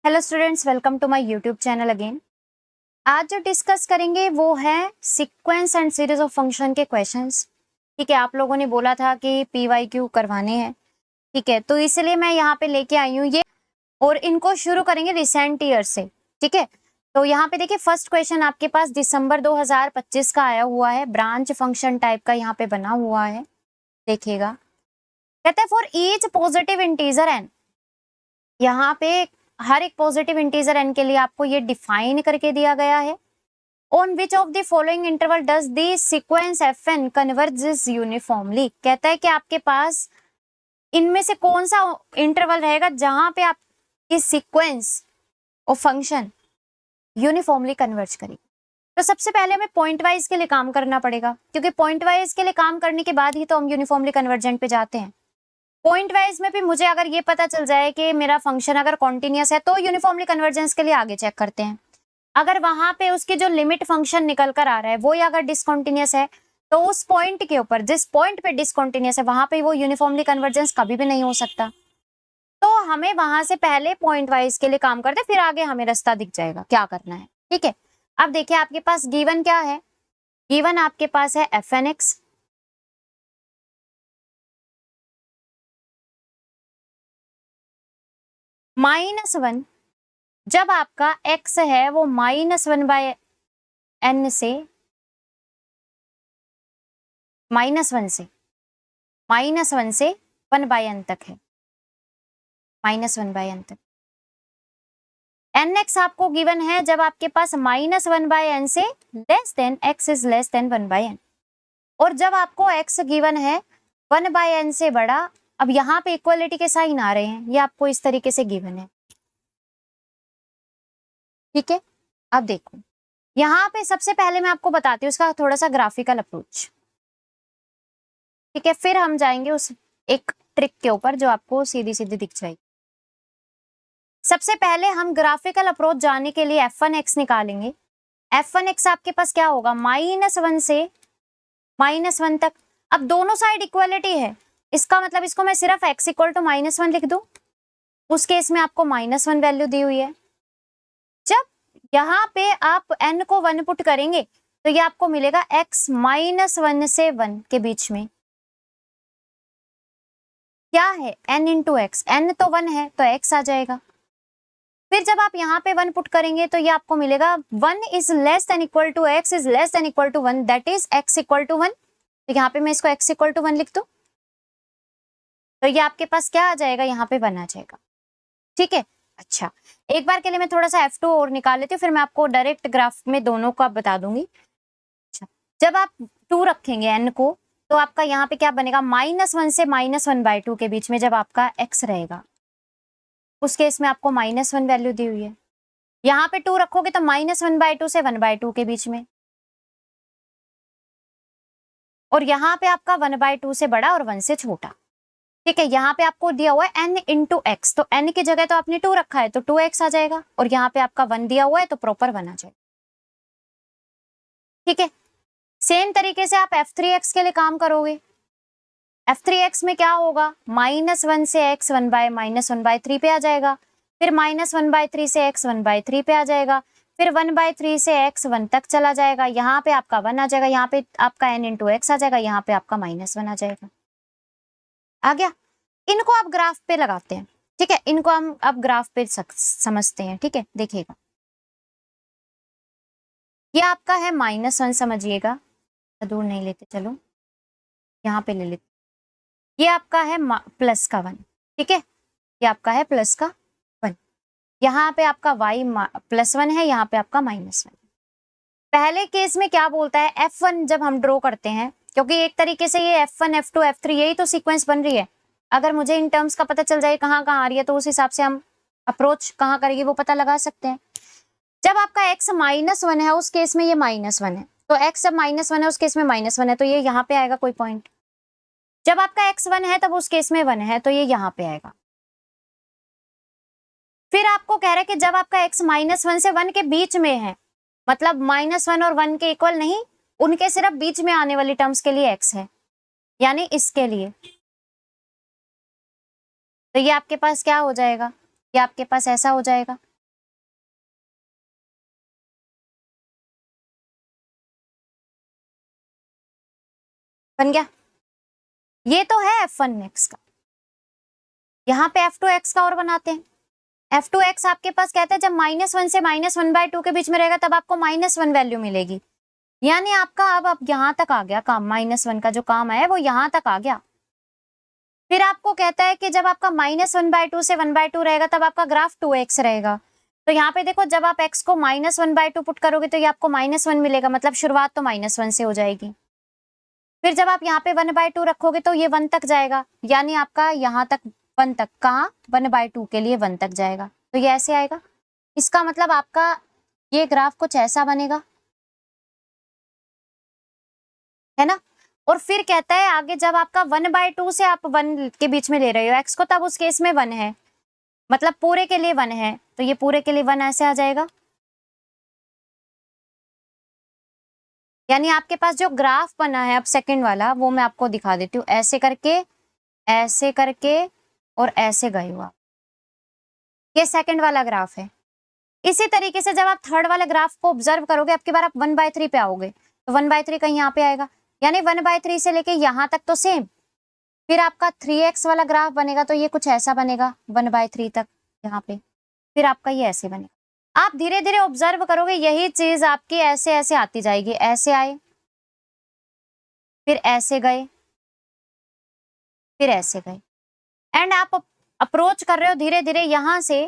Hello students, welcome to my YouTube channel again. आज जो discuss करेंगे वो है sequence and series of function के क्वेश्चंस। ठीक है, आप लोगों ने बोला था कि पीवाईक्यू करवाने हैं। ठीक है, तो इसलिए मैं यहाँ पे लेके आई हूँ ये, और इनको शुरू करेंगे रिसेंट ईयर से। ठीक है, तो यहाँ पे देखिए फर्स्ट क्वेश्चन आपके पास दिसंबर 2025 का आया हुआ है, ब्रांच फंक्शन टाइप का यहाँ पे बना हुआ है। देखिएगा, कहते हैं for each positive integer N, यहाँ पे हर एक पॉजिटिव इंटीजर एन के लिए आपको ये डिफाइन करके दिया गया है। On which of the following interval does the sequence F N converges uniformly, कहता है कि आपके पास इनमें से कौन सा इंटरवल रहेगा जहां पे आपकी सीक्वेंस और फंक्शन यूनिफॉर्मली कन्वर्ज करेगी। तो सबसे पहले हमें पॉइंट वाइज के लिए काम करना पड़ेगा, क्योंकि पॉइंट वाइज के लिए काम करने के बाद ही तो हम यूनिफॉर्मली कन्वर्जेंट पे जाते हैं। पॉइंट वाइज में भी मुझे अगर ये पता चल जाए कि मेरा फंक्शन अगर कॉन्टिन्यूअस है तो यूनिफॉर्मली कन्वर्जेंस के लिए आगे चेक करते हैं। अगर वहां पे उसकी जो लिमिट फंक्शन निकल कर आ रहा है वो अगर डिसकंटिन्यूअस है तो उस पॉइंट के ऊपर, जिस पॉइंट पे डिसकंटिन्यूअस है, वहां पे वो यूनिफॉर्मली कन्वर्जेंस कभी भी नहीं हो सकता। तो हमें वहां से पहले पॉइंट वाइज के लिए काम करते, फिर आगे हमें रास्ता दिख जाएगा क्या करना है। ठीक है, अब देखिए आपके पास गिवन क्या है। गिवन आपके पास है एफ एन एक्स, -1। जब आपका x है वो -1/n से -1 से -1 तक है, -1/n तक। nx आपको गिवन है जब आपके पास -1/n से less than x is less then 1/n, और जब आपको x गिवन है 1/n से बड़ा। अब यहाँ पे इक्वलिटी के साइन आ रहे हैं, ये आपको इस तरीके से गिवन है। ठीक है, अब देखो यहाँ पे सबसे पहले मैं आपको बताती हूँ उसका थोड़ा सा ग्राफिकल अप्रोच। ठीक है, फिर हम जाएंगे उस एक ट्रिक के ऊपर जो आपको सीधी सीधी दिख जाएगी। सबसे पहले हम ग्राफिकल अप्रोच जाने के लिए f1x निकालेंगे। f1x आपके पास क्या होगा, -1 से -1 तक। अब दोनों साइड इक्वलिटी है, इसका मतलब इसको मैं सिर्फ x इक्वल टू -1 लिख दूं, उस केस में आपको -1 वैल्यू दी हुई है। जब यहाँ पे आप n को 1 पुट करेंगे तो ये आपको मिलेगा x -1 से 1 के बीच में क्या है, n इंटू एक्स। n तो 1 है तो x आ जाएगा। फिर जब आप यहाँ पे 1 पुट करेंगे तो ये आपको मिलेगा 1 is less than equal to x is less than equal to 1, that is x equal to 1। तो यहाँ पे मैं इसको x इक्वल टू 1 लिख दूं, तो ये आपके पास क्या आ जाएगा, यहाँ पे 1 आ जाएगा। ठीक है, अच्छा एक बार के लिए मैं थोड़ा सा f2 और निकाल लेती हूँ, फिर मैं आपको डायरेक्ट ग्राफ में दोनों का बता दूंगी। अच्छा, जब आप 2 रखेंगे n को तो आपका यहाँ पे क्या बनेगा, -1 से -1/2 के बीच में जब आपका x रहेगा, उस केस में आपको -1 वैल्यू दी हुई है। यहाँ पे 2 रखोगे तो -1/2 से 1/2 के बीच में, और यहाँ पे आपका 1/2 से बड़ा और 1 से छोटा। ठीक है, यहाँ पे आपको दिया हुआ है n इंटू एक्स, तो n की जगह तो आपने 2 रखा है तो 2x आ जाएगा, और यहाँ पे आपका 1 दिया हुआ है तो प्रॉपर 1 आ जाएगा। ठीक है, सेम तरीके से आप f3x के लिए काम करोगे। f3x में क्या होगा, -1 से x 1/3 पे आ जाएगा, फिर -1/3 से x 1/3 पे आ जाएगा, फिर 1/3 से x 1 तक चला जाएगा, यहाँ पे आपका 1 आ जाएगा, यहाँ पे आपका n इंटू एक्स आ जाएगा, यहाँ पे आपका -1 आ जाएगा। आ गया, इनको आप ग्राफ पे लगाते हैं। ठीक है, इनको हम अब ग्राफ पे समझते हैं। ठीक है, देखिएगा ये आपका है -1, समझिएगा, दूर नहीं लेते, चलो यहाँ पे ले लेते। ये आपका है प्लस का 1। ठीक है, ये आपका है प्लस का 1, यहाँ पे आपका y +1 है, यहाँ पे आपका -1। पहले केस में क्या बोलता है, f1 जब हम ड्रॉ करते हैं, क्योंकि एक तरीके से ये f1 f2 f3 यही तो सीक्वेंस बन रही है। अगर मुझे इन टर्म्स का पता चल जाए कहाँ कहाँ आ रही है तो उस हिसाब से हम अप्रोच कहाँ करेंगे वो पता लगा सकते हैं। जब आपका x -1 है उस केस में ये -1 है, तो x जब -1 है उस केस में -1 है तो ये यहाँ पे आएगा कोई पॉइंट। जब आपका x 1 है तब उस केस में 1 है तो ये यहाँ पे आएगा। फिर आपको कह रहा है कि जब आपका x -1 से 1 के बीच में है, मतलब -1 और 1 के इक्वल नहीं, उनके सिर्फ बीच में आने वाली टर्म्स के लिए x है, यानी इसके लिए, तो ये आपके पास क्या हो जाएगा, ये आपके पास ऐसा हो जाएगा। बन गया। ये तो है f1x का। यहाँ पे f2x का और बनाते हैं। f2x आपके पास कहते हैं जब -1 से -1/2 के बीच में रहेगा तब आपको -1 वैल्यू मिलेगी। यानी आपका अब यहाँ तक आ गया काम, -1 का जो काम है वो यहाँ तक आ गया। फिर आपको कहता है कि जब आपका -1/2 से 1/2 रहेगा तब आपका ग्राफ 2x रहेगा। तो यहाँ पे देखो जब आप x को -1/2 पुट करोगे तो ये आपको -1 मिलेगा, मतलब शुरुआत तो -1 से हो जाएगी। फिर जब आप यहाँ पे 1/2 रखोगे तो ये 1 तक जाएगा, यानी आपका यहाँ तक 1 तक, कहाँ 1/2 के लिए 1 तक जाएगा। तो ये ऐसे आएगा। इसका मतलब आपका ये ग्राफ कुछ ऐसा बनेगा, है ना। और फिर कहता है आगे जब आपका 1/2 से आप 1 के बीच में ले रहे हो x को, तब उस केस में 1 है, मतलब पूरे के लिए 1 है, तो ये पूरे के लिए 1 ऐसे आ जाएगा। यानी आपके पास जो ग्राफ बना है अब सेकंड वाला, वो मैं आपको दिखा देती हूँ। ऐसे करके और ऐसे गए हुआ, ये सेकंड वाला ग्राफ है। इसी तरीके से जब आप थर्ड वाले ग्राफ को ऑब्जर्व करोगे, अब की बार आप 1/3 पे आओगे, तो 1/3 कहीं यहाँ पे आएगा, यानी 1/3 से लेके यहाँ तक तो सेम। फिर आपका 3x वाला ग्राफ बनेगा तो ये कुछ ऐसा बनेगा 1/3 तक यहाँ पे। फिर आपका ये ऐसे बनेगा। आप धीरे धीरे ऑब्जर्व करोगे, यही चीज आपकी ऐसे ऐसे आती जाएगी। ऐसे आए, फिर ऐसे गए, फिर ऐसे गए, एंड आप अप्रोच कर रहे हो धीरे धीरे। यहां से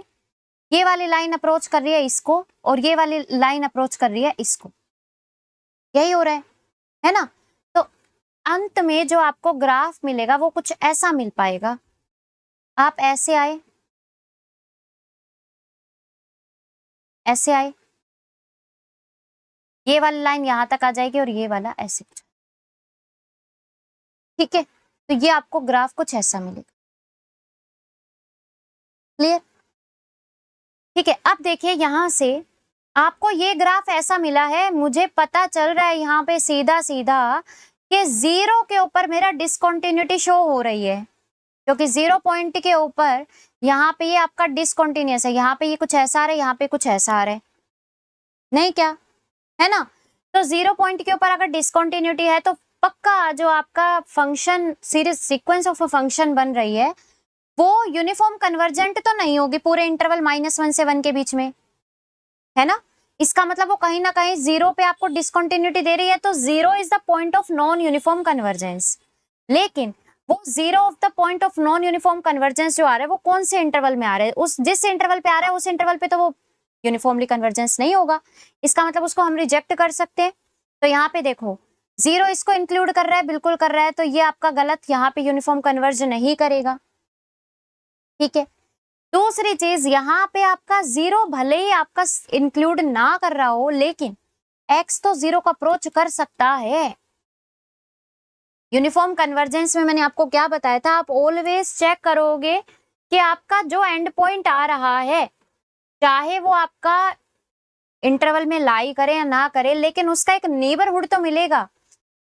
ये वाली लाइन अप्रोच कर रही है इसको, और ये वाली लाइन अप्रोच कर रही है इसको। यही हो रहा है ना। तो अंत में जो आपको ग्राफ मिलेगा वो कुछ ऐसा मिल पाएगा। आप ऐसे आए, ऐसे आए, ये वाली लाइन यहां तक आ जाएगी और ये वाला ऐसे कुछ, ठीक है। तो ये आपको ग्राफ कुछ ऐसा मिलेगा। क्लियर? ठीक है। अब देखिए यहां से आपको ये ग्राफ ऐसा मिला है, मुझे पता चल रहा है यहाँ पे सीधा सीधा कि 0 के ऊपर मेरा डिसकंटिन्यूटी शो हो रही है, क्योंकि 0 पॉइंट के ऊपर यहाँ पे ये आपका डिसकंटिन्यूअस है। यहाँ पे ये कुछ ऐसा आ रहा है, यहाँ पे कुछ ऐसा आ रहा है, नहीं क्या, है ना। तो 0 पॉइंट के ऊपर अगर डिसकंटिन्यूटी है तो पक्का जो आपका function series sequence of a function बन रही है वो यूनिफॉर्म कन्वर्जेंट तो नहीं होगी पूरे इंटरवल -1 से 1 के बीच में, है ना। इसका मतलब वो कहीं ना कहीं 0 पे आपको डिसकंटिन्यूटी दे रही है, तो 0 is the point of non uniform convergence. लेकिन वो 0 of the point of non uniform convergence जो आ रहा है वो कौन से इंटरवल में आ रहा है, उस जिस इंटरवल पे आ रहा है उस इंटरवल पे तो वो यूनिफॉर्मली कन्वर्जेंस नहीं होगा। इसका मतलब उसको हम रिजेक्ट कर सकते हैं। तो यहाँ पे देखो 0 इसको इंक्लूड कर रहा है, बिल्कुल कर रहा है, तो ये आपका गलत, यहाँ पे यूनिफॉर्म कन्वर्ज नहीं करेगा। ठीक है। दूसरी चीज, यहाँ पे आपका 0 भले ही आपका इंक्लूड ना कर रहा हो, लेकिन x तो 0 को अप्रोच कर सकता है। यूनिफॉर्म कन्वर्जेंस में मैंने आपको क्या बताया था, आप ऑलवेज चेक करोगे कि आपका जो एंड पॉइंट आ रहा है, चाहे वो आपका इंटरवल में लाई करे या ना करे, लेकिन उसका एक नेबरहुड तो मिलेगा।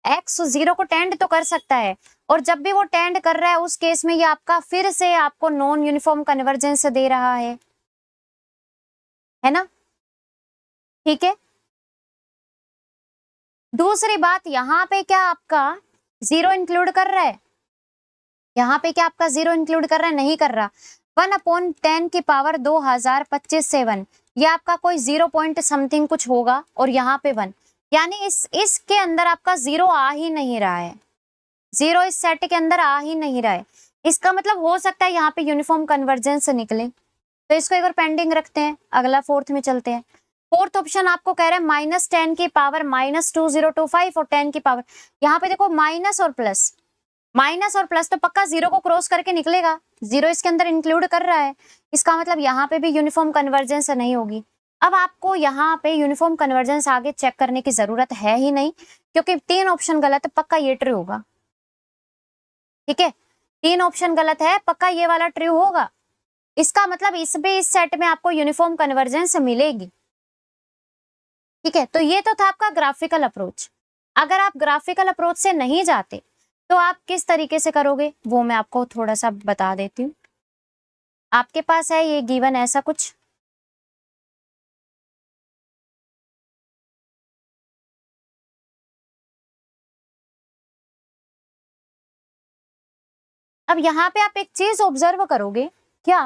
x 0 को टेंड तो कर सकता है, और जब भी वो टेंड कर रहा है उस केस में ये आपका फिर से आपको नॉन यूनिफॉर्म कन्वर्जेंस दे रहा है ना। ठीक है। दूसरी बात, यहाँ पे क्या आपका 0 इंक्लूड कर रहा है, यहाँ पे क्या आपका 0 इंक्लूड कर रहा है, नहीं कर रहा। 1/10 की पावर 2025 से 1, ये आपका कोई 0 पॉइंट समथिंग कुछ होगा, और यहाँ पे 1, यानी इसके अंदर आपका 0 आ ही नहीं रहा है। 0 इस सेट के अंदर आ ही नहीं रहा है। इसका मतलब हो सकता है यहाँ पे यूनिफॉर्म कन्वर्जेंस निकले। तो इसको एक बार पेंडिंग रखते हैं, अगला फोर्थ में चलते हैं। फोर्थ ऑप्शन आपको कह रहा है -10 की पावर -2025 और 10 की पावर, यहाँ पे देखो माइनस और प्लस तो पक्का 0 को क्रॉस करके निकलेगा, 0 इसके अंदर इंक्लूड कर रहा है। इसका मतलब यहाँ पे भी यूनिफॉर्म कन्वर्जेंस नहीं होगी। अब आपको यहाँ पे यूनिफॉर्म कन्वर्जेंस आगे चेक करने की जरूरत है ही नहीं, क्योंकि 3 ऑप्शन गलत है, पक्का ये ट्रू होगा। ठीक है, 3 ऑप्शन गलत है, पक्का ये वाला ट्रू होगा। इसका मतलब इस सेट में आपको यूनिफॉर्म कन्वर्जेंस मिलेगी। ठीक है, तो ये तो था आपका ग्राफिकल अप्रोच। अगर आप ग्राफिकल अप्रोच से नहीं जाते तो आप किस तरीके से करोगे वो मैं आपको थोड़ा सा बता देती हूँ। आपके पास है ये गिवन ऐसा कुछ, अब यहाँ पे आप एक चीज ऑब्जर्व करोगे क्या,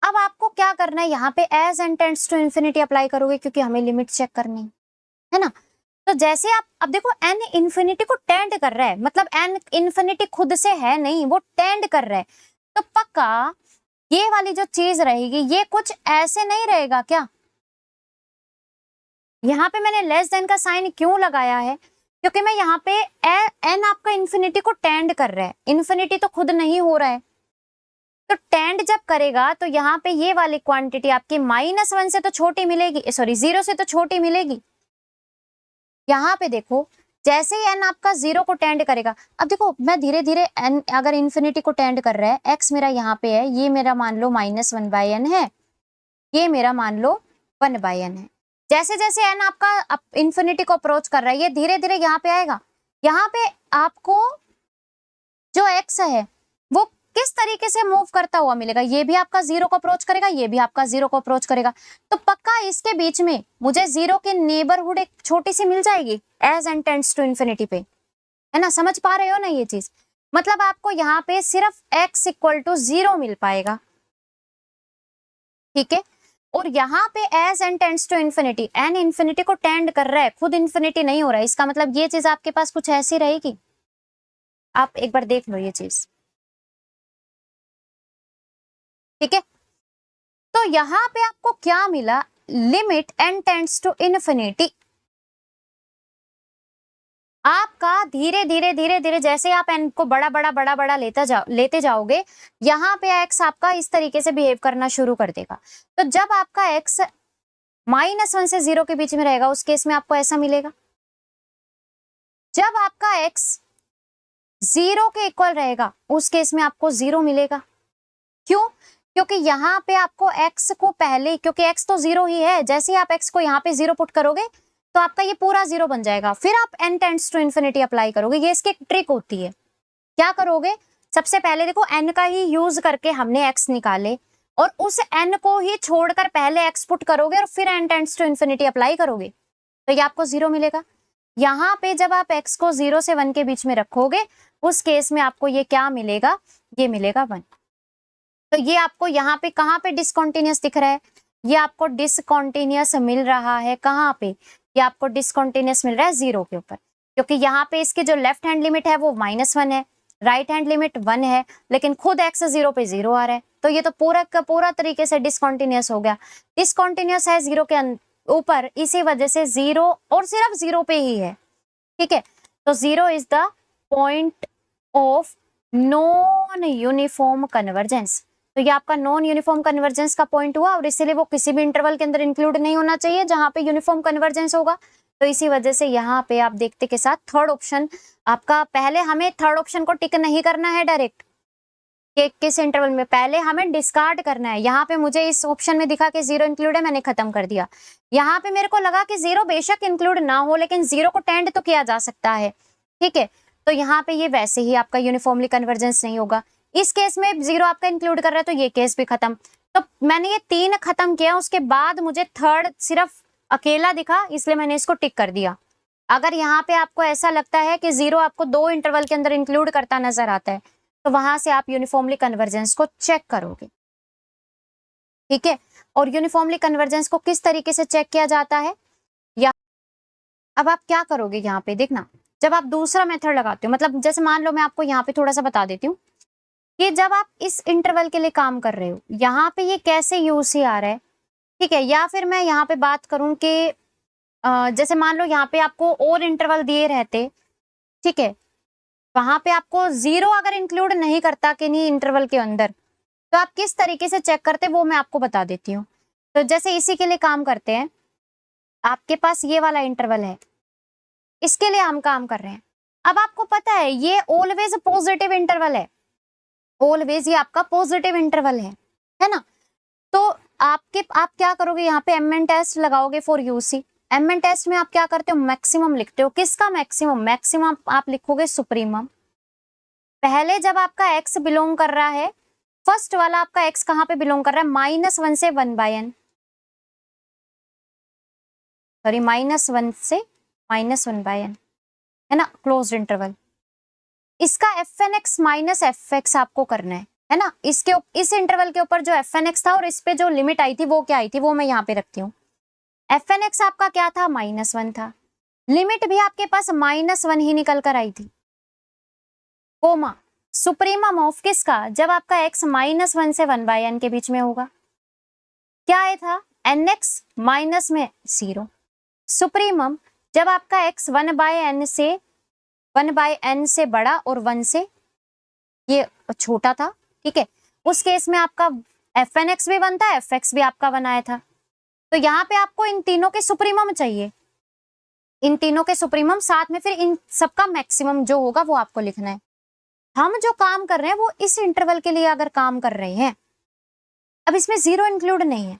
अब आपको क्या करना है, यहाँ पे as N tends to infinity apply करोगे क्योंकि हमें लिमिट चेक करनी है ना। तो जैसे आप अब देखो एन इन्फिनिटी को टेंड कर रहा है, मतलब एन इन्फिनिटी खुद से है नहीं, वो टेंड कर रहा है, तो पक्का ये वाली जो चीज रहेगी ये कुछ ऐसे नहीं रहेगा क्या। यहाँ पे मैंने लेस देन का साइन क्यों लगाया है, क्योंकि मैं यहाँ पे एन आपका इन्फिनिटी को टेंड कर रहा है, इन्फिनिटी तो खुद नहीं हो रहा है, तो टेंड जब करेगा तो यहाँ पे ये वाली क्वांटिटी आपकी -1 से तो छोटी मिलेगी, सॉरी 0 से तो छोटी मिलेगी। यहाँ पे देखो जैसे ही एन आपका 0 को टेंड करेगा, अब देखो मैं धीरे धीरे एन अगर इन्फिनिटी को टेंड कर रहा है, एक्स मेरा यहाँ पे है, ये मेरा मान लो -1/n है, ये मेरा मान लो 1/n है। जैसे जैसे एन आपका इन्फिनिटी को अप्रोच कर रहा है, ये धीरे धीरे यहाँ पे आएगा। यहाँ पे आपको जो एक्स है वो किस तरीके से मूव करता हुआ मिलेगा, ये भी आपका 0 को अप्रोच करेगा, ये भी आपका 0 को अप्रोच करेगा, तो पक्का इसके बीच में मुझे 0 की नेबरहुड एक छोटी सी मिल जाएगी as N tends to infinity पे, है ना। समझ पा रहे हो ना ये चीज, मतलब आपको यहाँ पे सिर्फ x इक्वल टू 0 मिल पाएगा, ठीक है। और यहाँ पे as N tends to infinity, N infinity को टेंड कर रहा है, खुद इन्फिनिटी नहीं हो रहा है, इसका मतलब ये चीज आपके पास कुछ ऐसी रहेगी। आप एक बार देख लो ये चीज, ठीक है। तो यहाँ पे आपको क्या मिला, limit N tends to infinity, आपका धीरे धीरे धीरे धीरे जैसे आप एन को बड़ा बड़ा बड़ा बड़ा लेते जाओगे, यहाँ पे एक्स आपका इस तरीके से बिहेव करना शुरू कर देगा। तो जब आपका एक्स -1 से 0 के बीच में रहेगा, उस केस में आपको ऐसा मिलेगा। जब आपका एक्स 0 के इक्वल रहेगा, उस केस में आपको 0 मिलेगा। क्यों, क्योंकि यहाँ पे आपको x को पहले, क्योंकि x तो 0 ही है, जैसे ही आप x को यहाँ पे 0 पुट करोगे तो आपका ये पूरा 0 बन जाएगा, फिर आप n tends to infinity apply करोगे। ये इसकी एक ट्रिक होती है। क्या करोगे, सबसे पहले देखो n का ही यूज करके हमने x निकाले, और उस n को ही छोड़कर पहले x पुट करोगे और फिर n tends to infinity apply करोगे, तो ये आपको 0 मिलेगा। यहाँ पे जब आप x को 0 से 1 के बीच में रखोगे, उस केस में आपको ये क्या मिलेगा, ये मिलेगा 1। तो ये आपको यहाँ पे कहाँ पे डिसकॉन्टिन्यूस दिख रहा है, ये आपको डिसकॉन्टिन्यूस मिल रहा है कहाँ पे, ये आपको डिसकॉन्टिन्यूस मिल रहा है 0 के ऊपर, क्योंकि यहाँ पे इसकी जो लेफ्ट हैंड लिमिट है वो -1 है, राइट हैंड लिमिट 1 है, लेकिन खुद x 0 पे 0 आ रहा है, तो ये तो पूरा का पूरा तरीके से डिसकॉन्टिन्यूस हो गया। डिसकॉन्टिन्यूस है 0 के ऊपर, इसी वजह से 0 और सिर्फ 0 पे ही है, ठीक है। तो 0 is the point of non uniform convergence, तो ये आपका नॉन यूनिफॉर्म कन्वर्जेंस का पॉइंट हुआ, और इसीलिए वो किसी भी इंटरवल के अंदर इंक्लूड नहीं होना चाहिए जहां पे यूनिफॉर्म कन्वर्जेंस होगा। तो इसी वजह से यहाँ पे आप देखते के साथ थर्ड ऑप्शन आपका, पहले हमें थर्ड ऑप्शन को टिक नहीं करना है डायरेक्ट कि किस इंटरवल में, पहले हमें डिस्कार्ड करना है। यहाँ पे मुझे इस ऑप्शन में दिखा कि 0 इंक्लूड है, मैंने खत्म कर दिया। यहाँ पे मेरे को लगा कि 0 बेशक इंक्लूड ना हो, लेकिन 0 को टेंड तो किया जा सकता है, ठीक है। तो यहाँ पे ये वैसे ही आपका यूनिफॉर्मली कन्वर्जेंस नहीं होगा। इस केस में 0 आपका इंक्लूड कर रहा है, तो ये केस भी खत्म। तो मैंने ये 3 खत्म किया, उसके बाद मुझे थर्ड सिर्फ अकेला दिखा, इसलिए मैंने इसको टिक कर दिया। अगर यहाँ पे आपको ऐसा लगता है कि 0 आपको 2 इंटरवल के अंदर इंक्लूड करता नजर आता है, तो वहां से आप यूनिफॉर्मली कन्वर्जेंस को चेक करोगे, ठीक है। और यूनिफॉर्मली कन्वर्जेंस को किस तरीके से चेक किया जाता है, या अब आप क्या करोगे, यहाँ पे देखना, जब आप दूसरा मेथड लगाते हो, मतलब जैसे मान लो मैं आपको यहाँ पे थोड़ा सा बता देती हूँ कि जब आप इस इंटरवल के लिए काम कर रहे हो, यहाँ पे ये कैसे यूसी आ रहा है, ठीक है। या फिर मैं यहाँ पे बात करूं कि जैसे मान लो यहाँ पे आपको और इंटरवल दिए रहते, ठीक है, वहां पे आपको 0 अगर इंक्लूड नहीं करता कि नहीं इंटरवल के अंदर, तो आप किस तरीके से चेक करते वो मैं आपको बता देती हूँ। तो जैसे इसी के लिए काम करते हैं, आपके पास ये वाला इंटरवल है, इसके लिए हम काम कर रहे हैं। अब आपको पता है ये ऑलवेज पॉजिटिव इंटरवल है, ऑलवेज ये आपका पॉजिटिव इंटरवल है ना। तो आप क्या करोगे, यहाँ पे एम एन टेस्ट लगाओगे for UC. M N test में आप क्या करते हो, मैक्सिमम लिखते हो। किसका मैक्सिमम, मैक्सिमम आप लिखोगे सुप्रीमम। पहले जब आपका एक्स बिलोंग कर रहा है, फर्स्ट वाला आपका एक्स कहाँ पे बिलोंग कर रहा है, -1 से 1/n, सॉरी -1 से -1/n, है ना, क्लोज्ड इंटरवल। इसका F N x minus F X आपको करना है ना। इसके इस इंटरवल के ऊपर जो एफ एन एक्स था और इस पे जो लिमिट आई थी वो क्या आई थी, वो मैं यहाँ पे रखती हूँ। एफ एन एक्स आपका क्या था, -1 था, लिमिट भी आपके पास -1 ही निकल कर आई थी, कोमा सुप्रीमम ऑफ किसका, जब आपका x -1 से 1/n के बीच में होगा, क्या आया था, nx माइनस में 0, सुप्रीमम जब आपका x 1/n से बड़ा और 1 से ये छोटा था, ठीक है, उस केस में आपका एफ एन एक्स भी बनता है, एफ एक्स भी आपका बनाया था। तो यहाँ पे आपको इन तीनों के सुप्रीमम चाहिए, इन तीनों के सुप्रीमम, साथ में फिर इन सबका मैक्सिमम जो होगा वो आपको लिखना है। हम जो काम कर रहे हैं वो इस इंटरवल के लिए अगर काम कर रहे हैं, अब इसमें 0 इंक्लूड नहीं है,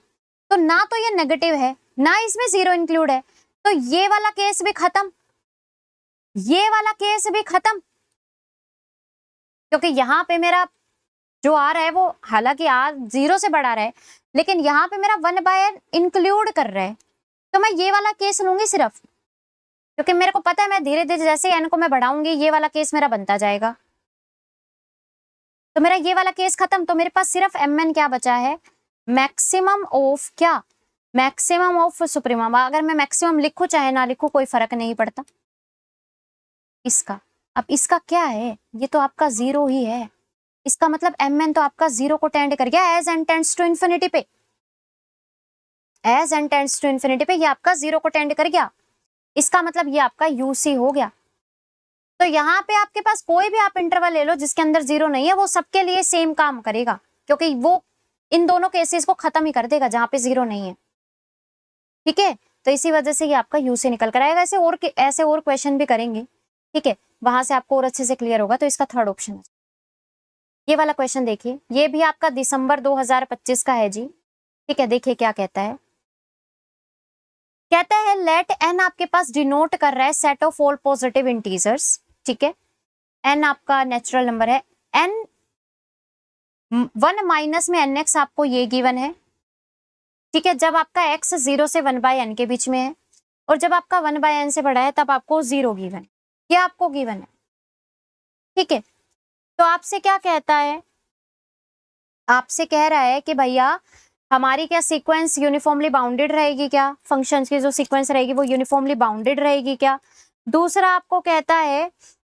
तो ना तो ये नेगेटिव है ना इसमें 0 इंक्लूड है, तो ये वाला केस भी खत्म, ये वाला केस भी खत्म, क्योंकि यहाँ पे मेरा जो आ रहा है वो हालांकि आ 0 से बढ़ा रहा है, लेकिन यहाँ पे मेरा 1/n इंक्लूड कर रहा है, तो मैं ये वाला केस लूंगी सिर्फ, क्योंकि मेरे को पता है मैं धीरे धीरे जैसे n को मैं बढ़ाऊंगी ये वाला केस मेरा बनता जाएगा। तो मेरा ये वाला केस खत्म, तो मेरे पास सिर्फ mn क्या बचा है, मैक्सिमम ऑफ क्या, मैक्सिमम ऑफ सुप्रीमम। अगर मैं मैक्सिमम लिखूं चाहे ना लिखूं कोई फर्क नहीं पड़ता इसका। अब इसका क्या है, ये तो आपका 0 ही है, इसका मतलब mn तो आपका 0 को टेंड कर गया, as n tends to infinity पे, as n tends to infinity पे ये आपका 0 को टेंड कर गया, इसका मतलब ये आपका UC हो गया। तो यहाँ पे आपके पास कोई भी आप इंटरवल ले लो जिसके अंदर 0 नहीं है, वो सबके लिए सेम काम करेगा, क्योंकि वो इन दोनों केसेस को खत्म ही कर देगा जहां पे 0 नहीं है, ठीक है। तो इसी वजह से ये आपका UC निकल कर आएगा। ऐसे और क्वेश्चन भी करेंगे, ठीक है, वहां से आपको और अच्छे से क्लियर होगा। तो इसका थर्ड ऑप्शन है ये वाला क्वेश्चन। देखिए ये भी आपका दिसंबर 2025 का है जी, ठीक है। देखिए क्या कहता है, कहता है लेट n आपके पास डिनोट कर रहा है set of all positive integers, ठीक है, n आपका नेचुरल नंबर है, n 1 माइनस में nx आपको ये गिवन है, ठीक है, जब आपका x 0 से 1/n के बीच में है, और जब आपका 1/n से बड़ा है तब आपको 0 गिवन है, ये आपको गिवन है, ठीक है। तो आपसे क्या कहता है, आपसे कह रहा है कि भैया हमारी क्या सीक्वेंस यूनिफॉर्मली बाउंडेड रहेगी क्या, फंक्शंस की जो सीक्वेंस रहेगी वो यूनिफॉर्मली बाउंडेड रहेगी क्या। दूसरा आपको कहता है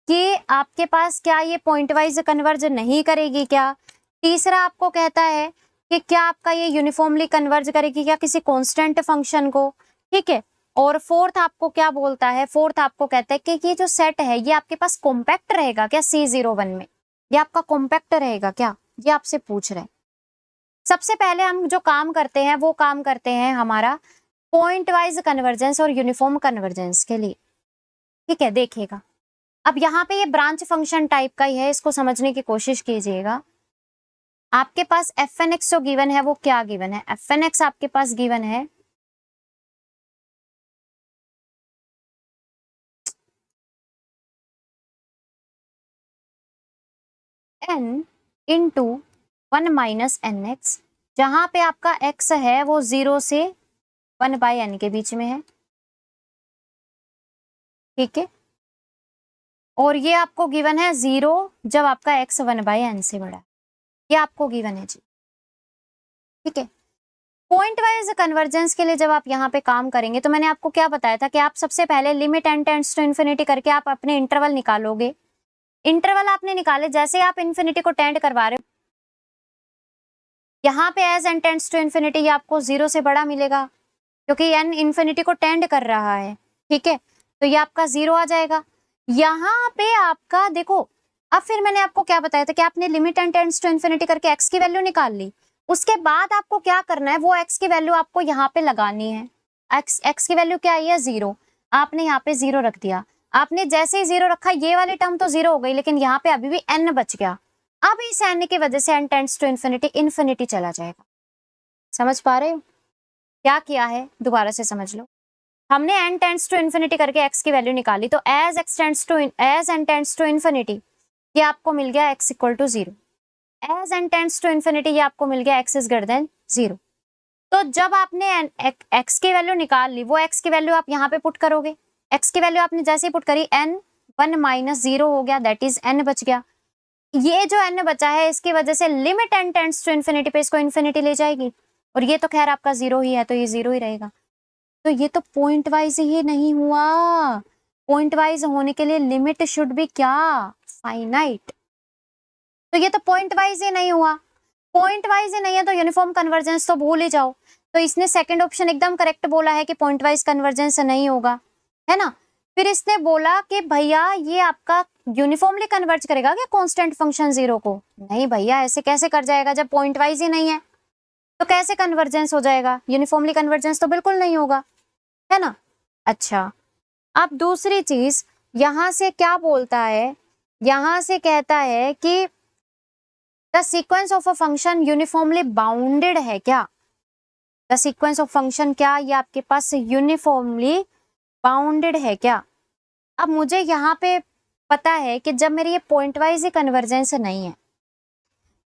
कि आपके पास क्या ये पॉइंट वाइज कन्वर्ज नहीं करेगी क्या। तीसरा आपको कहता है कि क्या आपका ये यूनिफॉर्मली कन्वर्ज करेगी क्या किसी कांस्टेंट फंक्शन को, ठीक है। और फोर्थ आपको क्या बोलता है, फोर्थ आपको कहता है कि ये जो सेट है ये आपके पास कॉम्पैक्ट रहेगा क्या C01 में, ये आपका कॉम्पैक्ट रहेगा क्या, ये आपसे पूछ रहे हैं। सबसे पहले हम जो काम करते हैं वो काम करते हैं हमारा पॉइंट वाइज कन्वर्जेंस और यूनिफॉर्म कन्वर्जेंस के लिए, ठीक है। देखिएगा अब यहाँ पे ये ब्रांच फंक्शन टाइप का ही है, इसको समझने की कोशिश कीजिएगा। आपके पास एफ एन एक्स जो गिवन है वो क्या गिवन है, एफ एन एक्स आपके पास गिवन है n into 1 minus N X, जहां पे आपका x है वो 0 से 1/n के बीच में है, ठीक है। और ये आपको गिवन है 0 जब आपका x 1/n से बड़ा, ये आपको गिवन है जी, ठीक है। पॉइंट वाइज कन्वर्जेंस के लिए जब आप यहाँ पे काम करेंगे तो मैंने आपको क्या बताया था कि आप सबसे पहले limit n tends to infinity करके आप अपने इंटरवल निकालोगे। इंटरवल आपने निकाले, जैसे आप इन्फिनिटी को टेंड करवा रहे हो यहाँ पे as n tends to infinity ये आपको 0 से बड़ा मिलेगा, क्योंकि n इन्फिनिटी को टेंड कर रहा है, ठीक है। तो ये आपका 0 आ जाएगा। यहाँ पे आपका देखो, अब फिर मैंने आपको क्या बताया था कि आपने limit n tends to infinity करके x की वैल्यू निकाल ली, उसके बाद आपको क्या करना है, वो x की वैल्यू आपको यहाँ पे लगानी है। x की वैल्यू क्या आई है 0, आपने यहाँ पे 0 रख दिया। आपने जैसे ही 0 रखा ये वाली टर्म तो 0 हो गई, लेकिन यहाँ पे अभी भी n बच गया। अब इस n की वजह से n tends to infinity infinity चला जाएगा। समझ पा रहे हो क्या किया है, दोबारा से समझ लो। हमने n टेंड्स टू इन्फिनिटी करके x की वैल्यू निकाली, तो as n tends to infinity ये आपको मिल गया x equal to 0, as n tends to infinity ये आपको मिल गया x इज ग्रेटर देन 0। तो जब आपने x की वैल्यू निकाल ली, वो x की वैल्यू आप यहाँ पे पुट करोगे। x की वैल्यू आपने जैसे ही पुट करी n 1 माइनस 0 हो गया, दैट इज n बच गया। ये जो n बचा है इसकी वजह से limit n tends to infinity पे इसको इन्फिनिटी ले जाएगी, और ये तो खैर आपका 0 ही है तो ये 0 ही रहेगा। तो ये तो पॉइंट वाइज ही नहीं हुआ। पॉइंट वाइज होने के लिए लिमिट शुड बी क्या, फाइनाइट। तो ये तो पॉइंट वाइज ही नहीं हुआ। पॉइंट वाइज ही नहीं है तो यूनिफॉर्म कन्वर्जेंस तो भूल ही जाओ। तो इसने सेकंड ऑप्शन एकदम करेक्ट बोला है कि पॉइंट वाइज कन्वर्जेंस नहीं होगा, है ना। फिर इसने बोला कि भैया ये आपका यूनिफॉर्मली कन्वर्ज करेगा क्या कांस्टेंट फंक्शन 0 को? नहीं भैया, ऐसे कैसे कर जाएगा जब पॉइंट वाइज ही नहीं है, तो कैसे कन्वर्जेंस हो जाएगा? यूनिफॉर्मली कन्वर्जेंस तो बिल्कुल नहीं होगा, है ना। अच्छा, अब दूसरी चीज यहां से क्या बोलता है, यहां से कहता है कि the sequence of a function uniformly bounded है क्या? द सीक्वेंस ऑफ फंक्शन क्या ये आपके पास यूनिफॉर्मली बाउंडेड है क्या? अब मुझे यहाँ पे पता है कि जब मेरी ये पॉइंट वाइज ही कन्वर्जेंस नहीं है,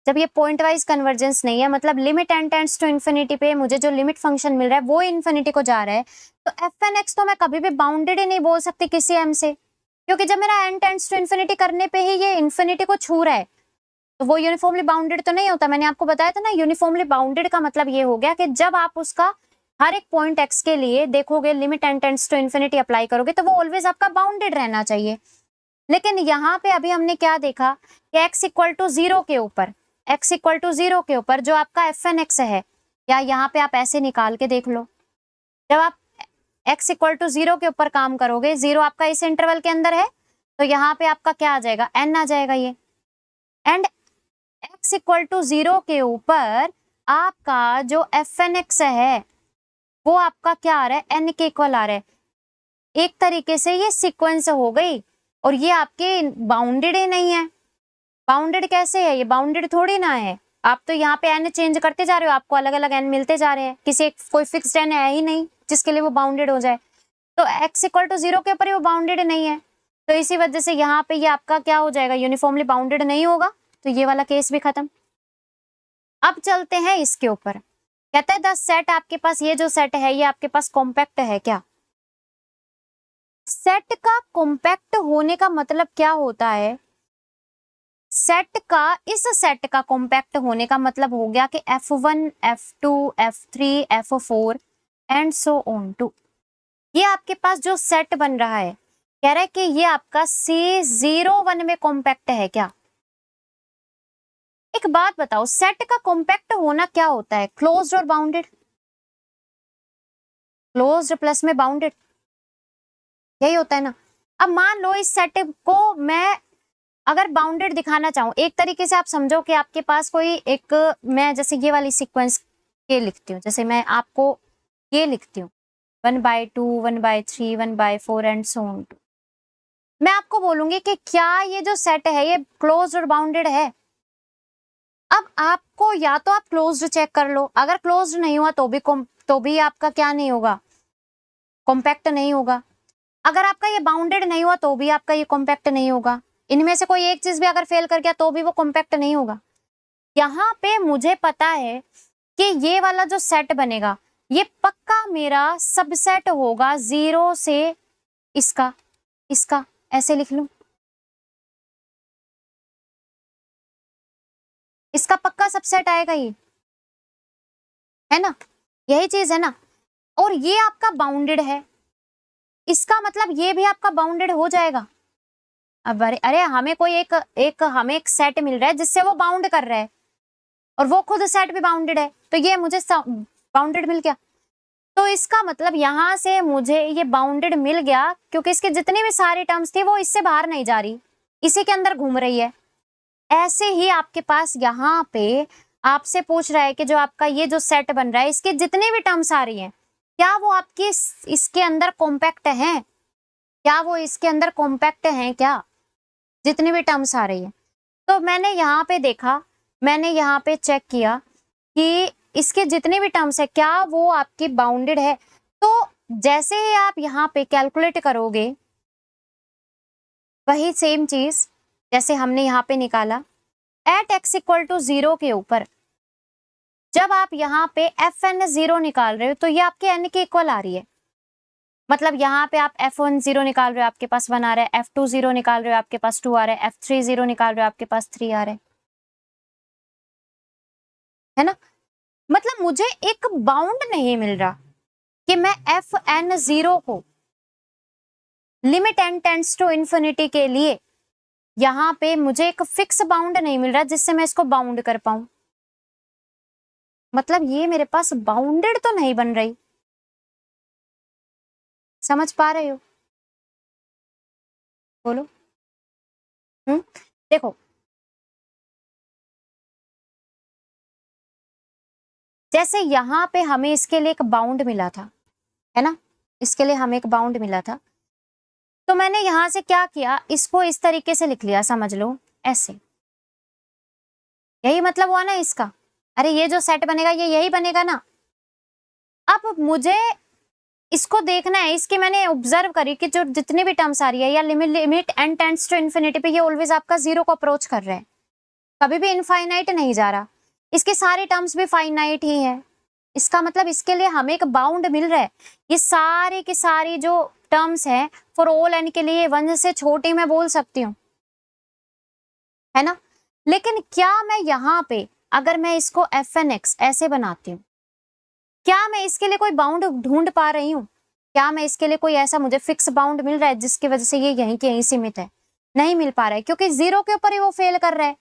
जब ये पॉइंट वाइज कन्वर्जेंस नहीं है मतलब limit n tends to infinity पे मुझे जो लिमिट फंक्शन मिल रहा है वो इन्फिनिटी को जा रहा है, तो एफ एन एक्स तो मैं कभी भी बाउंडेड ही नहीं बोल सकती किसी m से, क्योंकि जब मेरा n टेंड्स टू इन्फिनिटी करने पे ही ये इन्फिनिटी को छू रहा है तो वो यूनिफॉर्मली बाउंडेड तो नहीं होता। मैंने आपको बताया था ना, यूनिफॉर्मली बाउंडेड का मतलब ये हो गया कि जब आप उसका हर एक पॉइंट x के लिए देखोगे, limit n tends to infinity apply करोगे तो वो ऑलवेज आपका बाउंडेड रहना चाहिए। लेकिन यहाँ पे अभी हमने क्या देखा कि x इक्वल टू 0 के ऊपर, x इक्वल टू 0 के ऊपर जो आपका एफ एन एक्स है, या यहाँ पे आप ऐसे निकाल के देख लो, जब आप x इक्वल टू 0 के ऊपर काम करोगे, 0 आपका इस इंटरवल के अंदर है तो यहाँ पे आपका क्या आ जाएगा, n आ जाएगा ये, एंड x इक्वल टू 0 के ऊपर आपका जो एफ एन एक्स है वो आपका क्या आ रहा है, n के इक्वल आ रहा है। एक तरीके से ये सीक्वेंस हो गई, और ये आपके बाउंडेड ही नहीं है। बाउंडेड कैसे है, ये बाउंडेड थोड़ी ना है। आप तो यहाँ पे n चेंज करते जा रहे हो, आपको अलग अलग n मिलते जा रहे हैं, किसी एक कोई फिक्स्ड n है ही नहीं जिसके लिए वो बाउंडेड हो जाए। तो x इक्वल टू 0 के ऊपर ही वो बाउंडेड नहीं है, तो इसी वजह से यहाँ पे ये आपका क्या हो जाएगा, यूनिफॉर्मली बाउंडेड नहीं होगा, तो ये वाला केस भी खत्म। अब चलते हैं इसके ऊपर, कहता है द सेट, आपके पास ये जो सेट है ये आपके पास कॉम्पैक्ट है क्या? सेट का कॉम्पैक्ट होने का मतलब क्या होता है? सेट का, इस सेट का कॉम्पैक्ट होने का मतलब हो गया कि F1, F2, F3, F4 and so on to. ये आपके पास जो सेट बन रहा है, कह रहा है कि ये आपका C01 में कॉम्पैक्ट है क्या? एक बात बताओ, सेट का कॉम्पैक्ट होना क्या होता है, क्लोज्ड और बाउंडेड? क्लोज्ड प्लस में बाउंडेड, यही होता है ना। अब मान लो इस सेट को मैं अगर बाउंडेड दिखाना चाहूं, एक तरीके से आप समझो कि आपके पास कोई एक, मैं जैसे ये वाली सीक्वेंस के लिखती हूँ, जैसे मैं आपको ये लिखती हूँ 1/2, 1/3, 1/4 एंड सो ऑन टू। मैं आपको बोलूंगी कि क्या ये जो सेट है ये क्लोज्ड और बाउंडेड है? अब आपको या तो आप क्लोज्ड चेक कर लो, अगर क्लोज्ड नहीं हुआ तो भी आपका क्या नहीं होगा, कॉम्पैक्ट नहीं होगा। अगर आपका ये बाउंडेड नहीं हुआ तो भी आपका ये कॉम्पैक्ट नहीं होगा। इनमें से कोई एक चीज भी अगर फेल कर गया तो भी वो कॉम्पैक्ट नहीं होगा। यहाँ पे मुझे पता है कि ये वाला जो सेट बनेगा ये पक्का मेरा सबसेट होगा 0 से इसका, इसका ऐसे लिख लूं, इसका पक्का सबसेट आएगा ये, है ना, यही चीज है ना। और ये आपका बाउंडेड है, इसका मतलब ये भी आपका बाउंडेड हो जाएगा। अब अरे अरे हमें कोई हमें एक सेट मिल रहा है जिससे वो बाउंड कर रहा है, और वो खुद सेट भी बाउंडेड है, तो ये मुझे बाउंडेड मिल गया। तो इसका मतलब यहाँ से मुझे ये बाउंडेड मिल गया क्योंकि इसके जितनी भी सारी टर्म्स थी वो इससे बाहर नहीं जा रही, इसी के अंदर घूम रही है। ऐसे ही आपके पास यहाँ पे आपसे पूछ रहा है कि जो आपका ये जो सेट बन रहा है इसके जितनी भी टर्म्स आ रही हैं क्या वो आपकी इसके अंदर कॉम्पैक्ट हैं, क्या वो इसके अंदर कॉम्पैक्ट हैं क्या, जितनी भी टर्म्स आ रही है। तो मैंने यहाँ पे देखा, मैंने यहाँ पे चेक किया कि इसके जितने भी टर्म्स है क्या वो आपकी बाउंडेड है। तो जैसे ही आप यहाँ पे कैलकुलेट करोगे वही सेम चीज जैसे हमने यहाँ पे निकाला, एट x इक्वल टू 0 के ऊपर जब आप यहाँ पे एफ एन 0 निकाल रहे हो तो ये आपके n के इक्वल आ रही है। मतलब यहाँ पे आप F1 0 निकाल रहे हो, आपके पास 1 आ रहा है, F2 0 निकाल रहे हो, आपके पास 2 आ रहा है, F3 0 निकाल रहे हो, आपके पास 3 आ रहा है ना। मतलब मुझे एक बाउंड नहीं मिल रहा कि मैं Fn 0 को limit n tends to infinity के लिए यहाँ पे मुझे एक फिक्स बाउंड नहीं मिल रहा जिससे मैं इसको बाउंड कर पाऊं। मतलब ये मेरे पास बाउंडेड तो नहीं बन रही, समझ पा रहे हो? बोलो। देखो, जैसे यहाँ पे हमें इसके लिए एक बाउंड मिला था, है ना, इसके लिए हमें एक बाउंड मिला था, तो मैंने यहां से क्या किया, इसको इस तरीके से लिख लिया, समझ लो ऐसे। यही मतलब हुआ ना इसका। अरे ये जो सेट बनेगा ये यही बनेगा ना। अब मुझे इसको देखना है, इसकी मैंने ऑब्जर्व करी कि जो जितनी भी टर्म्स आ रही है या limit n tends to infinity पे, ये ऑलवेज आपका 0 को अप्रोच कर रहे हैं, कभी भी इनफाइनाइट नहीं जा रहा। इसकी सारी टर्म्स भी फाइनाइट ही है। इसका मतलब इसके लिए हमें एक बाउंड मिल रहा है। ये सारी की सारी जो टर्म्स है फॉर ऑल एन के लिए 1 से छोटी मैं बोल सकती हूँ, है ना। लेकिन क्या मैं यहाँ पे अगर मैं इसको Fnx ऐसे बनाती हूँ, क्या मैं इसके लिए कोई बाउंड ढूंढ पा रही हूँ? क्या मैं इसके लिए कोई ऐसा मुझे फिक्स बाउंड मिल रहा है जिसकी वजह से ये यहीं के यहीं सीमित है? नहीं मिल पा रहा है, क्योंकि 0 के ऊपर ही वो फेल कर रहा है।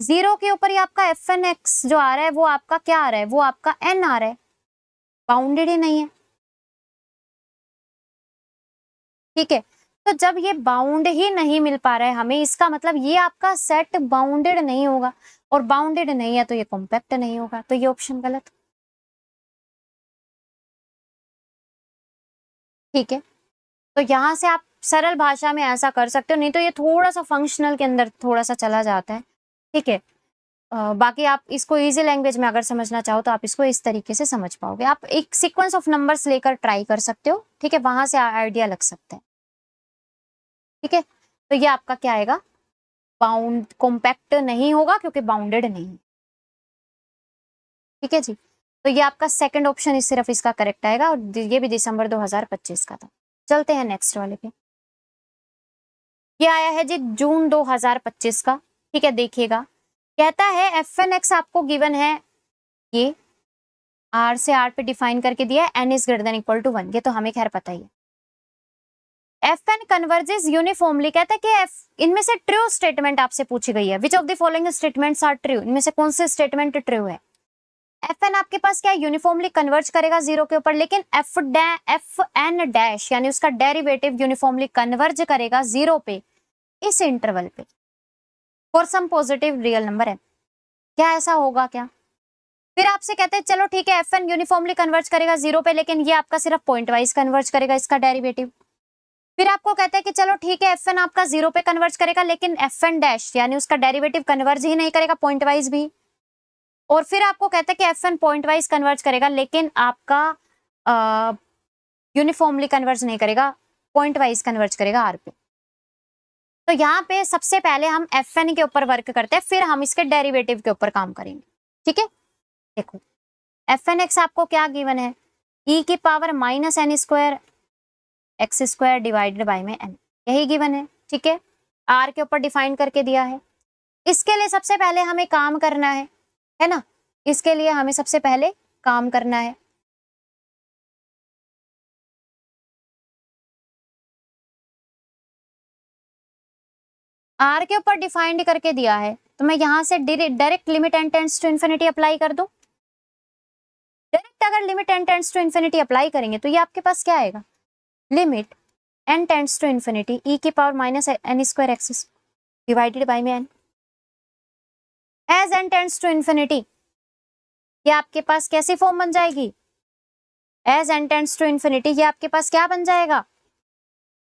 0 के ऊपर ही आपका Fnx जो आ रहा है वो आपका क्या आ रहा है, वो आपका n आ रहा है, बाउंडेड ही नहीं है। ठीक है, तो जब ये बाउंड ही नहीं मिल पा रहा है हमें, इसका मतलब ये आपका सेट बाउंडेड नहीं होगा, और बाउंडेड नहीं है तो ये कॉम्पैक्ट नहीं होगा, तो ये ऑप्शन गलत। ठीक है, तो यहां से आप सरल भाषा में ऐसा कर सकते हो, नहीं तो ये थोड़ा सा फंक्शनल के अंदर थोड़ा सा चला जाता है। ठीक है, बाकी आप इसको इजी लैंग्वेज में अगर समझना चाहो तो आप इसको इस तरीके से समझ पाओगे। आप एक सीक्वेंस ऑफ नंबर्स लेकर ट्राई कर सकते हो, ठीक है, वहां से आइडिया लग सकता है। ठीक है, तो ये आपका क्या आएगा, बाउंड कॉम्पैक्ट नहीं होगा क्योंकि बाउंडेड नहीं। ठीक है जी, तो ये आपका सेकंड ऑप्शन सिर्फ इसका करेक्ट आएगा, और ये भी दिसंबर 2025 का था। चलते हैं नेक्स्ट वाले पे। ये आया है जी जून 2025 का। ठीक है, देखिएगा, कहता है Fnx आपको गिवन है, ये R से R पे डिफाइन करके दिया है, n is greater than equal to 1, ये तो हमें खैर पता ही है। Fn कन्वर्जेस यूनिफॉर्मली, कहता है कि इनमें से ट्रू स्टेटमेंट आपसे पूछी गई है, which of the following statements are true, इनमें से कौन से स्टेटमेंट ट्रू है। Fn आपके पास क्या यूनिफॉर्मली कन्वर्ज करेगा 0 के ऊपर, लेकिन Fn डैश यानी उसका डेरिवेटिव यूनिफॉर्मली कन्वर्ज करेगा 0 पे इस इंटरवल पे for some positive real number है। क्या ऐसा होगा क्या? फिर आपसे कहते हैं चलो ठीक है, Fn यूनिफॉर्मली कन्वर्ज करेगा 0 पे, लेकिन ये आपका सिर्फ पॉइंट वाइज कन्वर्ज करेगा इसका डेरिवेटिव। फिर आपको कहते हैं कि चलो ठीक है, Fn आपका 0 पे कन्वर्ज करेगा, लेकिन Fn डैश यानी उसका डेरिवेटिव कन्वर्ज ही नहीं करेगा पॉइंट वाइज भी। और फिर आपको कहते हैं कि Fn पॉइंट वाइज कन्वर्ज करेगा, लेकिन आपका यूनिफॉर्मली कन्वर्ज नहीं करेगा, पॉइंट वाइज कन्वर्ज करेगा R पे। तो यहाँ पे सबसे पहले हम Fn के ऊपर वर्क करते हैं, फिर हम इसके डेरिवेटिव के ऊपर काम करेंगे। ठीक है, देखो Fnx आपको क्या गिवन है, e की power minus N square x square divided by में n, यही गिवन है। ठीक है, R के ऊपर डिफाइन करके दिया है। इसके लिए सबसे पहले हमें काम करना है ना, इसके लिए हमें सबसे पहले काम करना है। R के ऊपर डिफाइंड करके दिया है, तो मैं यहां से direct limit n tends to infinity apply कर दूं। डायरेक्ट अगर limit n tends to infinity apply करेंगे तो ये आपके पास क्या आएगा, limit n tends to infinity e की power minus N square X divided by में n as n tends to infinity, ये आपके पास कैसी फॉर्म बन जाएगी, एज n टेंड्स टू इन्फिनिटी, ये आपके पास क्या बन जाएगा,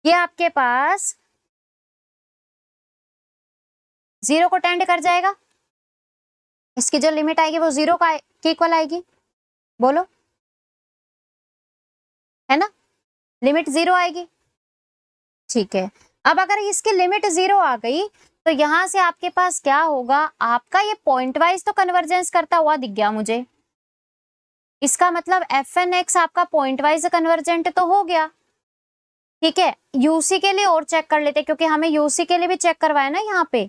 ये आपके पास 0 को टेंड कर जाएगा। इसकी जो लिमिट आएगी वो 0 का के इक्वल आएगी, बोलो, है ना, लिमिट 0 आएगी। ठीक है, अब अगर इसकी लिमिट 0 आ गई तो यहां से आपके पास क्या होगा, आपका ये पॉइंट वाइज तो कन्वर्जेंस करता हुआ दिख गया मुझे, इसका मतलब Fnx आपका पॉइंट वाइज कन्वर्जेंट तो हो गया, ठीक है, यूसी के लिए और चेक कर लेते हैं क्योंकि हमें यूसी के लिए भी चेक करवाया ना यहाँ पे।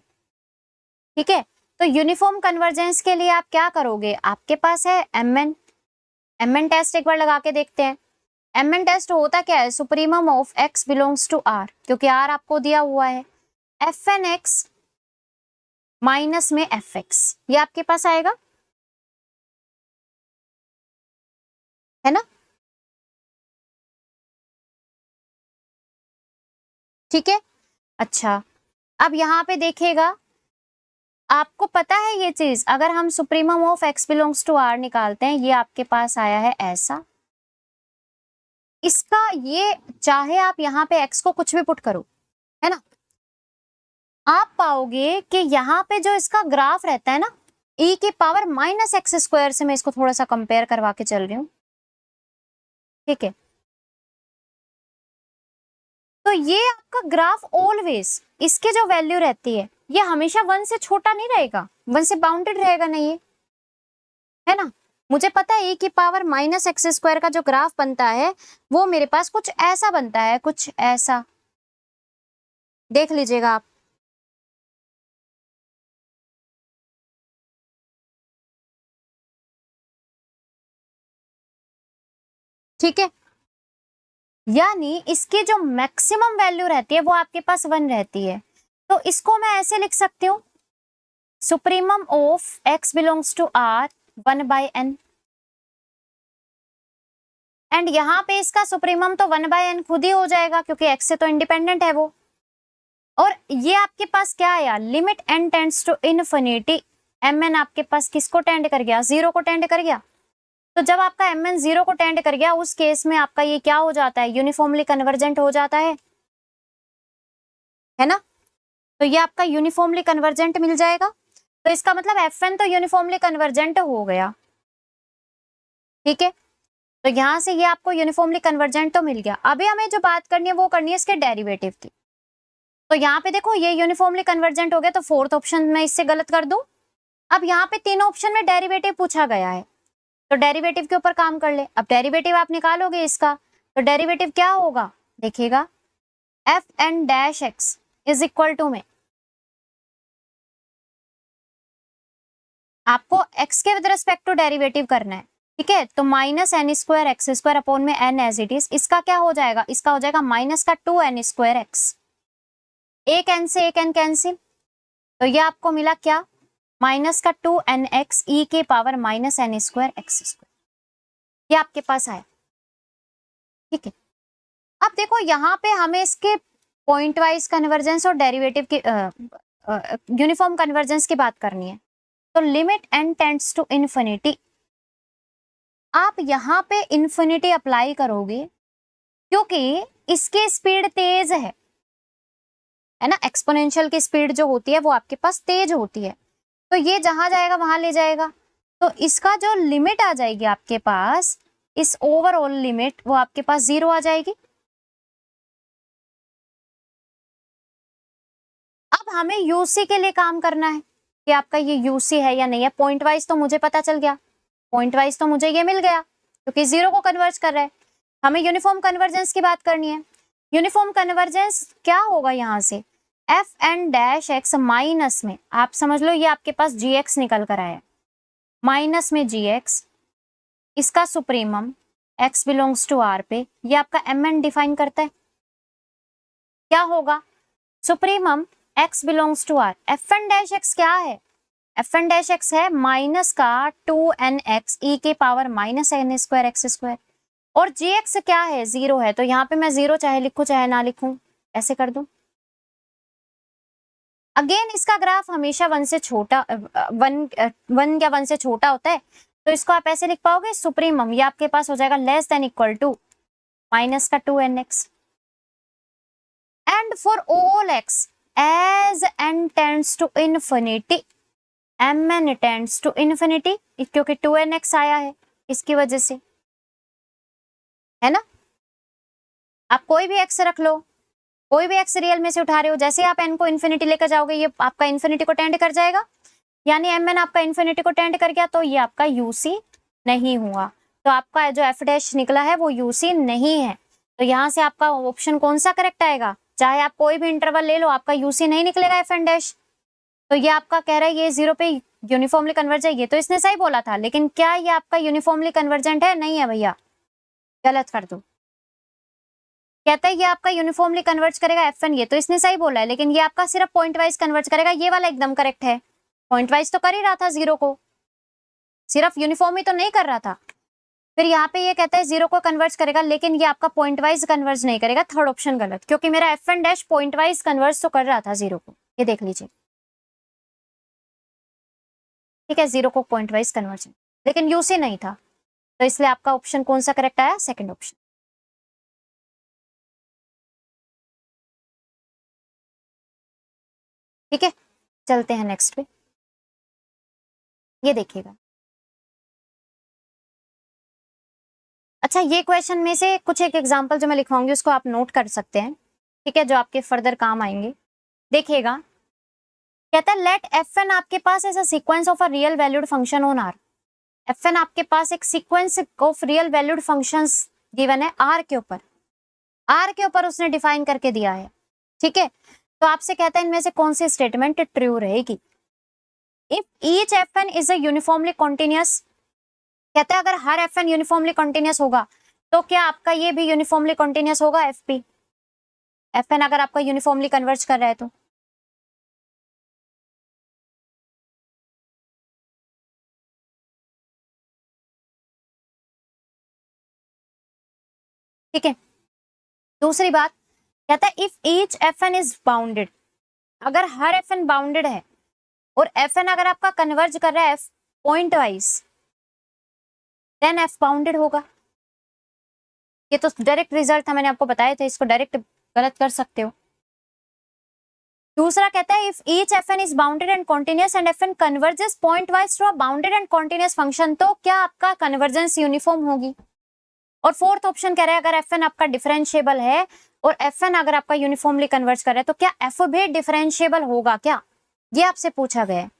ठीक है, तो यूनिफॉर्म कन्वर्जेंस के लिए आप क्या करोगे, आपके पास है एमएन टेस्ट एक बार लगा के देखते हैं। एमएन टेस्ट होता क्या है, supremum of X belongs to R, क्योंकि आर आपको दिया हुआ है, एफ एन एक्स माइनस में एफ एक्स, ये आपके पास आएगा, है ना। ठीक है, अच्छा अब यहाँ पे देखिएगा, आपको पता है ये चीज, अगर हम supremum of X belongs to R निकालते हैं, ये आपके पास आया है ऐसा, इसका ये चाहे आप यहाँ पे एक्स को कुछ भी पुट करो, है ना, आप पाओगे कि यहाँ पे जो इसका ग्राफ रहता है ना, e की पावर माइनस एक्स स्क्वायर से, मैं इसको थोड़ा सा कंपेयर करवा के चल रही हूँ। ठीक है, तो ये आपका ग्राफ ऑलवेज, इसके जो वैल्यू रहती है ये हमेशा 1 से छोटा नहीं रहेगा, 1 से बाउंडेड रहेगा ना ये, है ना। मुझे पता है e की पावर माइनस एक्स स्क्वायर का जो ग्राफ बनता है वो मेरे पास कुछ ऐसा बनता है, कुछ ऐसा, देख लीजिएगा आप। ठीक है, यानी इसकी जो मैक्सिमम वैल्यू रहती है वो आपके पास 1 रहती है, तो इसको मैं ऐसे लिख सकती हूँ, supremum of X belongs to R 1/n, and यहाँ पे इसका सुप्रीमम तो 1/n खुद ही हो जाएगा क्योंकि x से तो इंडिपेंडेंट है वो। और ये आपके पास क्या आया, limit n tends to infinity, mn आपके पास किसको टेंड कर गया, 0 को टेंड कर गया। तो जब आपका mn 0 को टेंड कर गया, उस केस में आपका ये क्या हो जाता है, यूनिफॉर्मली कन्वर्जेंट हो जाता है ना। तो ये आपका यूनिफॉर्मली कन्वर्जेंट मिल जाएगा, तो इसका मतलब fn तो यूनिफॉर्मली कन्वर्जेंट हो गया। ठीक है, तो यहां से ये आपको यूनिफॉर्मली कन्वर्जेंट तो मिल गया। अभी हमें जो बात करनी है वो करनी है इसके डेरिवेटिव की। तो यहाँ पे देखो ये यूनिफॉर्मली कन्वर्जेंट हो गया, तो फोर्थ ऑप्शन में इससे गलत कर दूं। अब यहाँ पे तीनों ऑप्शन में डेरिवेटिव पूछा गया है, तो डेरिवेटिव के ऊपर काम कर ले। अब डेरिवेटिव आप निकालोगे इसका, तो डेरिवेटिव क्या होगा, देखिएगा, F N dash X is equal to में आपको एक्स के विद रिस्पेक्ट टू डेरिवेटिव करना है। ठीक है, तो minus N square x square upon में एन एज इट इज, इसका क्या हो जाएगा, इसका हो जाएगा माइनस का 2n स्क्वायर एक्स, एक एन से एक एन कैंसिल, तो ये आपको मिला क्या, माइनस का 2nx e के power minus N square x square, ये आपके पास आया। ठीक है, अब देखो यहाँ पे हमें इसके पॉइंट वाइज कन्वर्जेंस और डेरिवेटिव की यूनिफॉर्म कन्वर्जेंस की बात करनी है। तो limit n tends to infinity, आप यहाँ पे इन्फिनिटी अप्लाई करोगे क्योंकि इसकी स्पीड तेज है ना, एक्सपोनेंशियल की स्पीड जो होती है वो आपके पास तेज होती है, तो ये जहां जाएगा वहां ले जाएगा, तो इसका जो लिमिट आ जाएगी आपके पास, इस ओवरऑल लिमिट वो आपके पास 0 आ जाएगी। अब हमें यूसी के लिए काम करना है कि आपका ये यूसी है या नहीं है। पॉइंट वाइज तो मुझे पता चल गया, पॉइंट वाइज तो मुझे ये मिल गया क्योंकि 0 को कन्वर्ज कर रहा है। हमें यूनिफॉर्म कन्वर्जेंस की बात करनी है। यूनिफॉर्म कन्वर्जेंस क्या होगा, यहाँ से F N dash X minus में, आप समझ लो ये आपके पास जी एक्स निकल कर आया, माइनस में जी एक्स, इसका supremum x belongs to R पे, ये आपका एम एन डिफाइन करता है, क्या होगा, supremum x belongs to are, F N dash X क्या है, एफ एन डैश एक्स है माइनस का 2nx e के power minus N square x square, और जी एक्स क्या है, 0 है, तो यहाँ पे मैं 0 चाहे लिखूं चाहे ना लिखूं, ऐसे कर दूं। अगेन इसका ग्राफ हमेशा 1 से छोटा, 1 या 1 से छोटा होता है, तो इसको आप ऐसे लिख पाओगे, सुप्रीमम ये आपके पास हो जाएगा less than equal to minus का 2nx, and for all x as n tends to infinity, mn tends to infinity, क्योंकि 2nx आया है इसकी वजह से, है ना। आप कोई भी x रख लो, कोई भी x रियल में से उठा रहे हो, जैसे आप n को इन्फिनिटी लेकर जाओगे ये आपका इन्फिनिटी को टेंड कर जाएगा, यानी mn आपका इन्फिनिटी को टेंड कर गया, तो ये आपका यूसी नहीं हुआ, तो आपका जो एफ डैश निकला है वो यूसी नहीं है। तो यहाँ से आपका ऑप्शन कौन सा करेक्ट आएगा? चाहे आप कोई भी इंटरवल ले लो, आपका यूसी नहीं निकलेगा एफ एन डैश। तो ये आपका कह रहा है ये 0 पे यूनिफॉर्मली कन्वर्ज है, ये तो इसने सही बोला था, लेकिन क्या ये आपका यूनिफॉर्मली कन्वर्जेंट है? नहीं है भैया, गलत कर दो। कहता है ये आपका यूनिफॉर्मली कन्वर्ज करेगा एफ एन, ये तो इसने सही बोला है, लेकिन ये आपका सिर्फ पॉइंट वाइज कन्वर्ज करेगा, ये वाला एकदम करेक्ट है। पॉइंट वाइज तो कर ही रहा था 0 को, सिर्फ यूनिफॉर्म ही तो नहीं कर रहा था। फिर यहाँ पे ये कहता है 0 को कन्वर्ज करेगा, लेकिन ये आपका पॉइंट वाइज कन्वर्ज नहीं करेगा। थर्ड ऑप्शन गलत, क्योंकि मेरा F N dash point wise converge तो कर रहा था 0 को, ये देख लीजिए। ठीक है, 0 को पॉइंट वाइज कन्वर्जन, लेकिन यूसी नहीं था, तो इसलिए आपका ऑप्शन कौन सा करेक्ट आया? Second option. ठीक है, चलते हैं नेक्स्ट पे। ये देखिएगा, अच्छा ये क्वेश्चन में से कुछ एक एग्जांपल जो मैं लिखवाऊंगी उसको आप नोट कर सकते हैं, ठीक है, जो आपके फर्दर काम आएंगे। देखिएगा, कहता है लेट एफ एन आपके पास as a sequence of a real valued function on R. F N आपके पास एक sequence of real valued functions given है आर के ऊपर, आर के ऊपर उसने डिफाइन करके दिया है। ठीक है, तो आपसे कहता है इनमें से कौन सी स्टेटमेंट ट्रू रहेगी? If each F N is a uniformly continuous, कहता है अगर हर एफ एन यूनिफॉर्मली कॉन्टिन्यूअस होगा तो क्या आपका ये भी यूनिफॉर्मली कॉन्टिन्यूअस होगा? एफ पी एफ एन अगर आपका यूनिफॉर्मली कन्वर्ज कर रहा है तो ठीक है। दूसरी बात, कहता है if each F N is bounded, अगर हर एफ एन बाउंडेड है और एफ एन अगर आपका कन्वर्ज कर रहा है F point wise, then F bounded होगा। ये तो डायरेक्ट रिजल्ट था, मैंने आपको बताया था, इसको डायरेक्ट गलत कर सकते हो। दूसरा कहता है if each F N is bounded and continuous and F N converges point wise to a bounded and continuous function, तो क्या आपका कन्वर्जेंस यूनिफॉर्म होगी? और फोर्थ ऑप्शन कह रहा है अगर एफ एन आपका डिफरेंशिएबल है और एफ एन अगर आपका यूनिफॉर्मली कन्वर्ज कर रहा है तो क्या एफ भी डिफरेंशिएबल होगा क्या? ये आपसे पूछा गया है।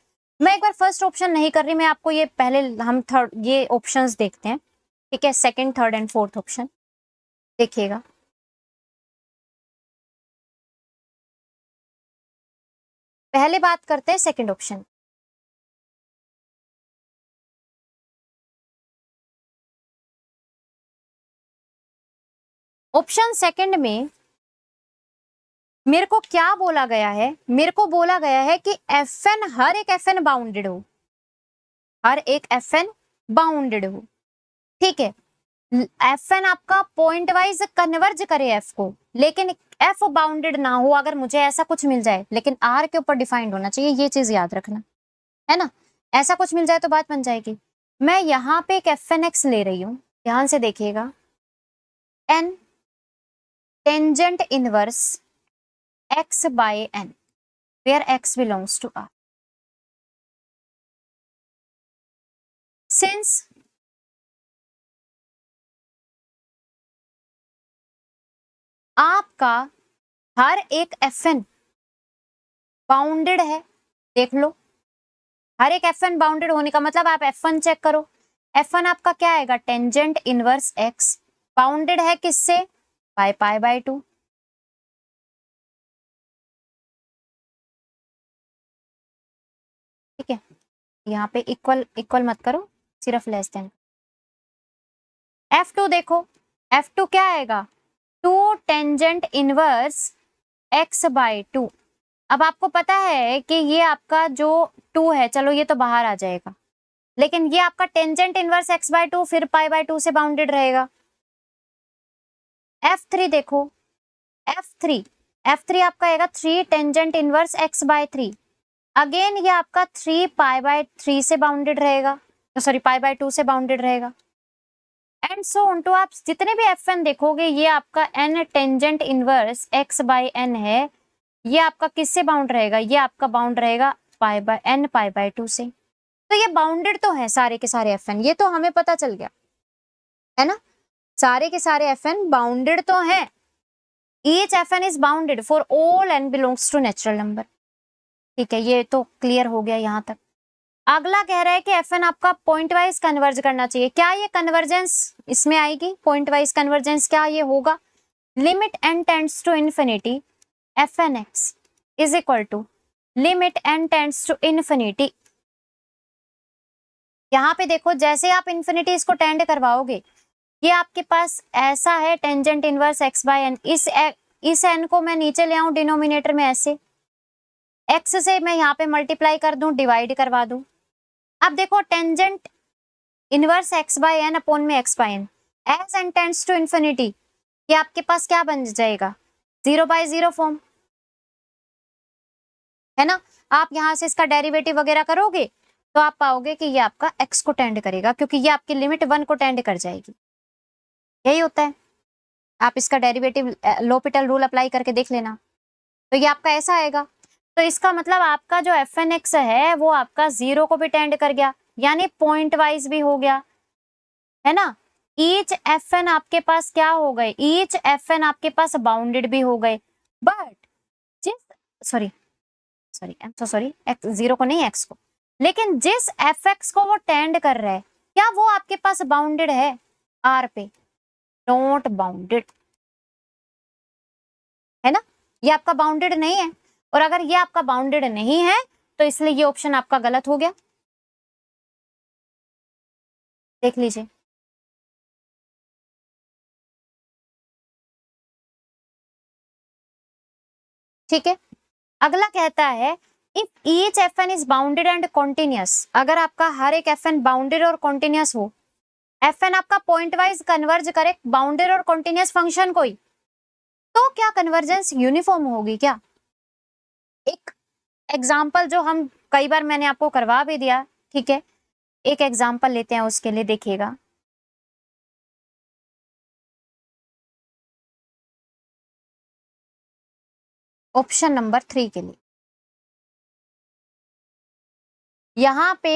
मैं एक बार फर्स्ट ऑप्शन नहीं कर रही, मैं आपको ये पहले हम थर्ड ये ऑप्शंस देखते हैं। ठीक है, second, third and fourth option देखिएगा। पहले बात करते हैं सेकंड ऑप्शन। ऑप्शन सेकंड में मेरे को क्या बोला गया है? मेरे को बोला गया है कि एफ एन, हर एक एफ एन बाउंडेड हो, हर एक एफ एन बाउंडेड हो। ठीक है, एफ एन आपका पॉइंट वाइज कन्वर्ज करे एफ को, लेकिन एफ बाउंडेड ना हो। अगर मुझे ऐसा कुछ मिल जाए, लेकिन आर के ऊपर डिफाइंड होना चाहिए, ये चीज याद रखना है ना। ऐसा कुछ मिल जाए तो बात बन जाएगी। मैं यहाँ पे एक एफ एन एक्स ले रही हूँ, ध्यान से देखिएगा, N tangent inverse x by n, where x belongs to R. Since आपका हर एक fn बाउंडेड है, देख लो, हर एक fn बाउंडेड होने का मतलब आप f1 चेक करो, f1 आपका क्या आएगा? टेंजेंट इनवर्स x, बाउंडेड है किससे? By pi by 2। ठीक है, यहाँ पे इक्वल इक्वल मत करो, सिर्फ लेस देन। f2 देखो, f2 क्या आएगा? 2 टेंजेंट इनवर्स x बाय 2। अब आपको पता है कि ये आपका जो 2 है, चलो ये तो बाहर आ जाएगा, लेकिन ये आपका टेंजेंट इनवर्स x बाय 2 फिर पाई बाय 2 से बाउंडेड रहेगा। f3 देखो, f3 f3 आपका आएगा 3 tangent inverse x by 3। Again ये आपका 3 पाई बाय 3 से बाउंडेड रहेगा, सॉरी पाई बाय 2 से बाउंडेड रहेगा, एंड सो ऑन टू। आप जितने भी fn देखोगे ये आपका n tangent inverse x by n है, ये आपका किससे बाउंड रहेगा? ये आपका बाउंड रहेगा pi by n pi by 2 से। तो ये बाउंडेड तो है सारे के सारे fn, ये तो हमें पता चल गया है ना, सारे के सारे fn बाउंडेड तो है। Each fn is bounded for all n belongs to natural number. ठीक है, ये तो क्लियर हो गया यहाँ तक। अगला कह रहा है कि fn आपका पॉइंट वाइज कन्वर्ज करना चाहिए, क्या ये कन्वर्जेंस इसमें आएगी? पॉइंट वाइज कन्वर्जेंस क्या ये होगा? Limit n tends to infinity F N x is equal to limit n tends to infinity. यहाँ पे देखो जैसे आप इन्फिनिटी इसको टेंड करवाओगे, ये आपके पास ऐसा है tangent inverse x by N. इस n को मैं नीचे ले आऊं डिनोमिनेटर में, ऐसे x से मैं यहाँ पे मल्टीप्लाई कर दूं, डिवाइड करवा दूं। अब देखो tangent inverse x by n upon में x by n as N tends to infinity, ये आपके पास क्या बन जाएगा, 0/0 फॉर्म, है ना। आप यहाँ से इसका डेरिवेटिव वगैरह करोगे तो आप पाओगे कि ये आपका x को टेंड करेगा, क्योंकि ये आपकी लिमिट 1 को टेंड कर जाएगी। यही होता है, आप इसका डेरिवेटिव लोपिटल रूल अप्लाई करके देख लेना, तो ये आपका ऐसा आएगा। तो इसका मतलब आपका जो एफ एन एक्स है वो आपका 0 को भी टेंड कर गया, यानी पॉइंट वाइज भी हो गया, है ना। ईच एफ एन आपके पास क्या हो गए, ईच एफ एन आपके पास बाउंडेड भी हो गए, बट जिस सॉरी एक्स 0 को नहीं, एक्स को, लेकिन जिस एफ एक्स को वो टेंड कर रहा है, क्या वो आपके पास बाउंडेड है आर पे, नॉट बाउंडेड, है ना। ये आपका बाउंडेड नहीं है, और अगर ये आपका बाउंडेड नहीं है तो इसलिए ये ऑप्शन आपका गलत हो गया। देख लीजिए, ठीक है। अगला कहता है if each F N is bounded and continuous, अगर आपका हर एक एफ एन बाउंडेड और कॉन्टिन्यूअस हो, एफ एन आपका पॉइंट वाइज कन्वर्ज करे बाउंडेड और कॉन्टिन्यूअस फंक्शन कोई, तो क्या कन्वर्जेंस यूनिफॉर्म होगी क्या। एक एग्जाम्पल जो हम कई बार मैंने आपको करवा भी दिया, ठीक है, एक एग्जाम्पल लेते हैं उसके लिए, देखिएगा। ऑप्शन नंबर 3 के लिए यहां पे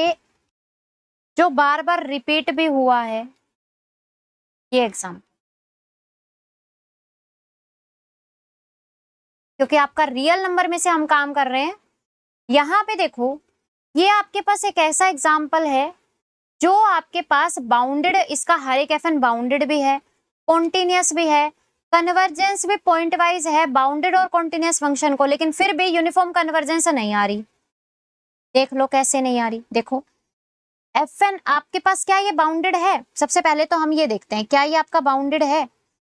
जो बार बार रिपीट भी हुआ है ये एग्जाम, क्योंकि आपका रियल नंबर में से हम काम कर रहे हैं। यहां पे देखो, ये आपके पास एक ऐसा एग्जाम्पल है जो आपके पास बाउंडेड, इसका हर एक एफ एन बाउंडेड भी है, कॉन्टिन्यूअस भी है, कन्वर्जेंस भी पॉइंट वाइज है बाउंडेड और कॉन्टिन्यूअस फंक्शन को, लेकिन फिर भी यूनिफॉर्म कन्वर्जेंस नहीं आ रही। देख लो कैसे नहीं आ रही, देखो एफ एन आपके पास क्या ये बाउंडेड है, सबसे पहले तो हम ये देखते हैं क्या ये आपका बाउंडेड है,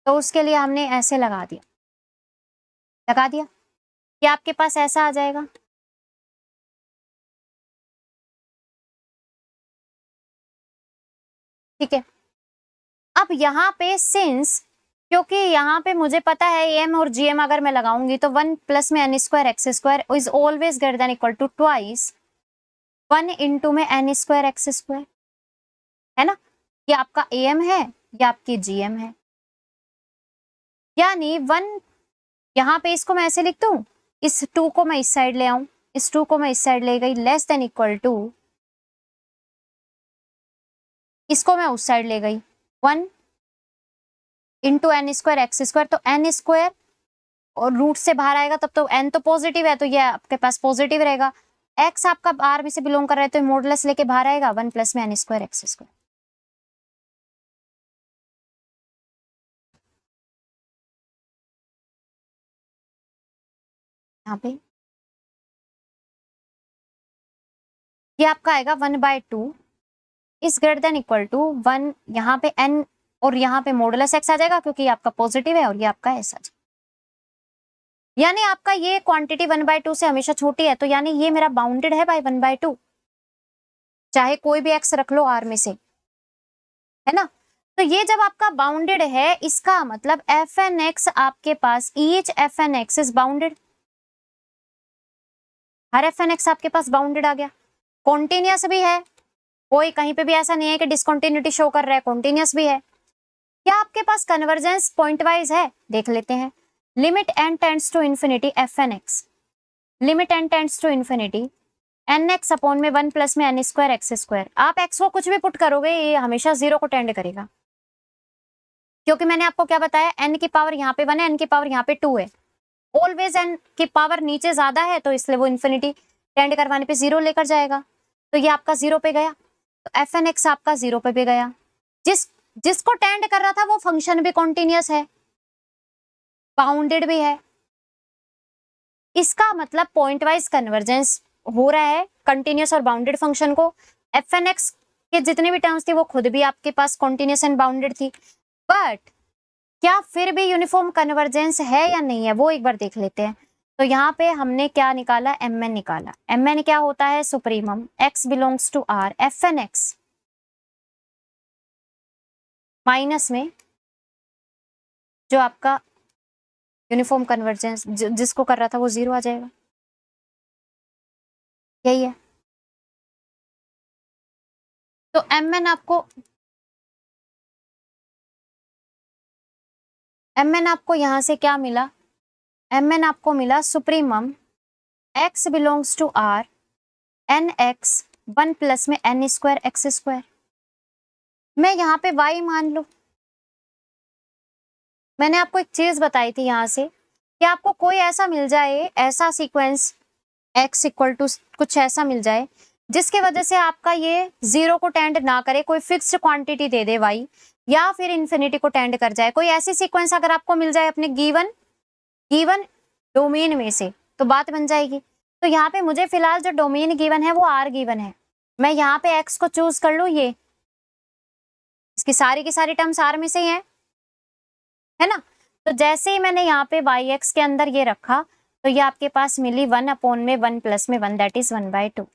तो उसके लिए हमने ऐसे लगा दिया कि आपके पास ऐसा आ जाएगा, ठीक है। अब यहाँ पे सिंस, क्योंकि यहाँ पे मुझे पता है एम और जी एम अगर मैं लगाऊंगी तो 1 प्लस में n square x square is always greater than equal to twice 1 into में एन स्क्वायर एक्स स्क्वायर, है ना। ये आपका ए एम है, ये आपकी जी एम है, यानी 1, यहाँ पे इसको मैं ऐसे लिख दूं, इस 2 को मैं इस साइड ले आऊं, इस 2 को मैं इस साइड ले गई, लेस देन इक्वल टू, इसको मैं उस साइड ले गई, 1 into n square x square, तो एन स्क्वायर और रूट से बाहर आएगा तब तो एन तो पॉजिटिव है, तो ये आपके पास पॉजिटिव रहेगा। एक्स आपका आर में से बिलोंग कर रहा है तो मॉडुलस लेके बाहर आएगा, 1 प्लस में एन स्क्वायर एक्स स्क्वायर। यहाँ पे ये आपका आएगा 1/2 is greater than equal to 1, यहाँ पे एन और यहाँ पे मॉडुलस एक्स आ जाएगा क्योंकि ये आपका पॉजिटिव है और ये आपका ऐसा, यानी आपका ये क्वांटिटी 1/2 से हमेशा छोटी है, तो यानी ये मेरा बाउंडेड है बाय 1/2, चाहे कोई भी एक्स रख लो आर में से, है ना। तो ये जब आपका बाउंडेड है, इसका मतलब एफ एन एक्स आपके पास, each F N x is bounded, हर एफ एन एक्स आपके पास बाउंडेड आ गया, कॉन्टिन्यूअस भी है, कोई कहीं पे भी ऐसा नहीं है कि डिसकंटिन्यूटी शो कर रहा है, कॉन्टिन्यूअस भी है। क्या आपके पास कन्वर्जेंस पॉइंट वाइज है, देख लेते हैं। Limit N tends to infinity F N x, limit N tends to infinity n x upon में 1 प्लस में एन स्क्वायर एक्स स्क्वायर, आप एक्स को कुछ भी पुट करोगे ये हमेशा 0 को टेंड करेगा, क्योंकि मैंने आपको क्या बताया, एन की पावर यहाँ पे 1 है, एन की पावर यहाँ पे 2 है, ऑलवेज एन की पावर नीचे ज्यादा है, तो इसलिए वो इन्फिनिटी टेंड करवाने पे 0 लेकर जाएगा, तो ये आपका 0 पे गया, तो एफ एन एक्स आपका 0 पे भी गया। जिसको टेंड कर रहा था वो फंक्शन भी कॉन्टिन्यूअस है, बाउंडेड भी है। इसका मतलब पॉइंट वाइज कन्वर्जेंस हो रहा है कंटिन्यूस और बाउंडेड फंक्शन को। एफ एन एक्स के जितने भी टर्म्स थे वो खुद भी आपके पास कॉन्टिन्यूस एंड बाउंडेड थी, बट क्या फिर भी यूनिफॉर्म कन्वर्जेंस है या नहीं है वो एक बार देख लेते हैं। तो यहाँ पे हमने क्या निकाला, एम एन निकाला। एम एन क्या होता है, supremum x belongs to are, F N x minus में जो आपका यूनिफॉर्म कन्वर्जेंस जिसको कर रहा था वो 0 आ जाएगा। यही है। तो एम एन आपको यहां से क्या मिला, एम एन आपको मिला supremum x belongs to r n x 1 plus में एन स्क्वायर एक्स स्क्वायर। मैं यहाँ पे y मान लू। मैंने आपको एक चीज बताई थी यहाँ से कि आपको कोई ऐसा मिल जाए, ऐसा सीक्वेंस x इक्वल टू कुछ ऐसा मिल जाए जिसके वजह से आपका ये 0 को टेंड ना करे, कोई फिक्स्ड क्वांटिटी दे दे y, या फिर इन्फिनिटी को टेंड कर जाए। कोई ऐसी सीक्वेंस अगर आपको मिल जाए अपने गिवन डोमेन में से, तो बात बन जाएगी। तो यहाँ पे मुझे फिलहाल जो डोमेन गिवन है वो R गिवन है। मैं यहाँ पे x को चूज कर लू, ये इसकी सारी की सारी टर्म्स R में से ही है ना। तो जैसे ही मैंने यहाँ पे वाई एक्स के अंदर ये रखा तो ये आपके पास मिली 1 अपॉन में 1 प्लस में 1 दैट इज 1/2।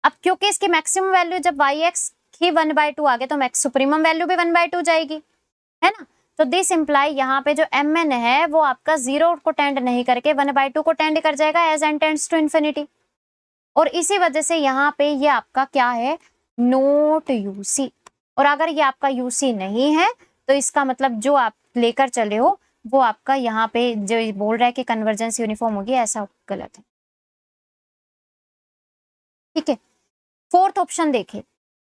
अब क्योंकि इसकी मैक्सिमम वैल्यू जब वाई एक्स ही 1/2 आ गया तो मैक्स सुप्रीमम वैल्यू भी 1/2 जाएगी, है ना। तो दिस इम्प्लाई यहाँ पे जो एम एन है वो आपका 0 को टेंड नहीं करके 1/2 को टेंड कर जाएगा as N tends to infinity. और इसी वजह से यहाँ पे ये आपका क्या है, नोट यूसी। और अगर ये आपका यूसी नहीं है तो इसका मतलब जो आप लेकर चले हो वो आपका यहाँ पे जो बोल रहा है कि कन्वर्जेंस यूनिफॉर्म होगी, ऐसा गलत है। ठीक है, फोर्थ ऑप्शन देखिए।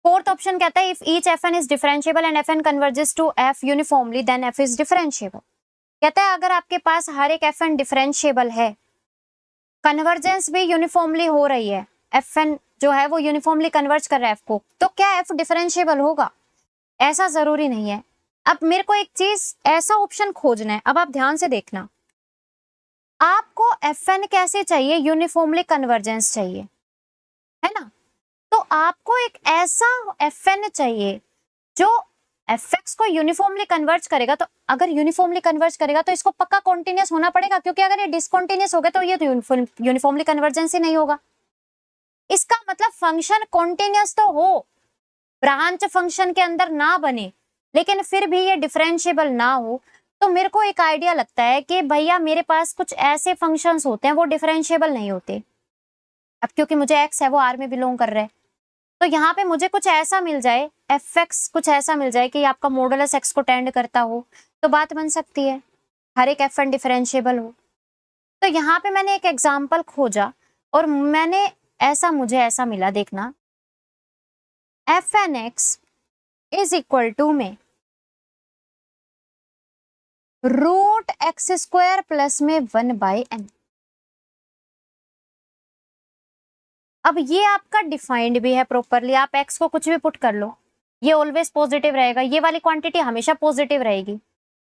फोर्थ ऑप्शन कहता है if each F N is differentiable and F N converges to f uniformly then f is differentiable. कहता है अगर आपके पास हर एक एफ एन डिफरेंशिएबल है, कन्वर्जेंस भी यूनिफॉर्मली हो रही है, एफ एन जो है वो यूनिफॉर्मली कन्वर्ज कर रहा है एफ को, तो क्या एफ डिफरेंशिएबल होगा? ऐसा जरूरी नहीं है। अब मेरे को एक चीज ऐसा ऑप्शन खोजना है, अब आप ध्यान से देखना। आपको एफ एन कैसे चाहिए, यूनिफॉर्मली कन्वर्जेंस चाहिए, है ना। तो आपको एक ऐसा एफ एन चाहिए जो एफ एक्स को यूनिफॉर्मली कन्वर्ज करेगा। तो अगर यूनिफॉर्मली कन्वर्ज करेगा तो इसको पक्का कॉन्टिन्यूस होना पड़ेगा, क्योंकि अगर ये डिसकॉन्टिन्यूस हो गया तो ये तो यूनिफॉर्मली कन्वर्जेंस ही नहीं होगा। इसका मतलब फंक्शन कॉन्टिन्यूस तो हो, ब्रांच फंक्शन के अंदर ना बने, लेकिन फिर भी ये डिफरेंशिएबल ना हो। तो मेरे को एक आइडिया लगता है कि भैया मेरे पास कुछ ऐसे फंक्शंस होते हैं वो डिफरेंशिएबल नहीं होते। अब क्योंकि मुझे एक्स है वो आर में बिलोंग कर रहा है, तो यहाँ पे मुझे कुछ ऐसा मिल जाए, एफ एक्स कुछ ऐसा मिल जाए कि आपका मॉडुलस एक्स को टेंड करता हो, तो बात बन सकती है, हर एक एफ एन डिफरेंशिएबल हो। तो यहाँ पे मैंने एक एग्जाम्पल खोजा और मुझे ऐसा मिला, देखना, f N x is equal to में रूट एक्स स्क्वायर प्लस में 1/n। अब ये आपका डिफाइंड भी है प्रॉपरली, आप एक्स को कुछ भी पुट कर लो, ये ऑलवेज पॉजिटिव रहेगा, ये वाली क्वांटिटी हमेशा पॉजिटिव रहेगी।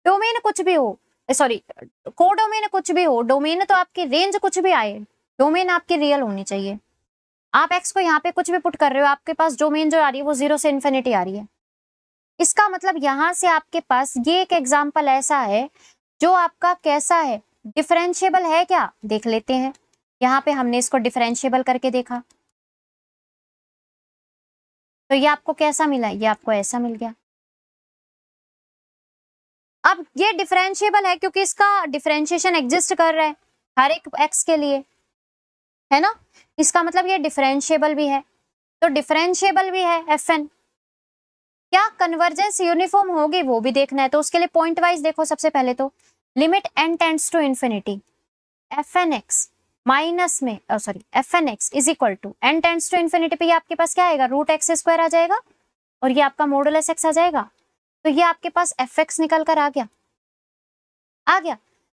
डोमेन कुछ भी हो, सॉरी कोडोमेन कुछ भी हो, डोमेन तो आपकी रेंज कुछ भी आए, डोमेन आपकी रियल होनी चाहिए। आप एक्स को यहाँ पे कुछ भी पुट कर रहे हो, आपके पास डोमेन जो आ रही है वो 0 से इन्फिनिटी आ रही है। इसका मतलब यहाँ से आपके पास ये एक एग्जाम्पल ऐसा है जो आपका कैसा है, डिफरेंशिएबल है क्या, देख लेते हैं। यहाँ पे हमने इसको डिफरेंशिएबल करके देखा तो ये आपको कैसा मिला, ये आपको ऐसा मिल गया। अब ये डिफरेंशिएबल है क्योंकि इसका डिफरेंशिएशन एग्जिस्ट कर रहा है हर एक एक्स के लिए, है ना। इसका मतलब ये डिफरेंशिएबल भी है, तो डिफरेंशिएबल भी है एफ एन। क्या कन्वर्जेंस यूनिफॉर्म होगी वो भी देखना है, तो उसके लिए पॉइंट वाइज देखो। सबसे पहले तो limit N tends to infinity, F N x minus में F N x is equal to N tends to infinity पे आपके पास क्या आएगा, रूट एक्स स्क्वायर आ जाएगा और ये आपका मॉडुलस एक्स आ जाएगा। तो ये आपके पास एफ एक्स निकल कर आ गया।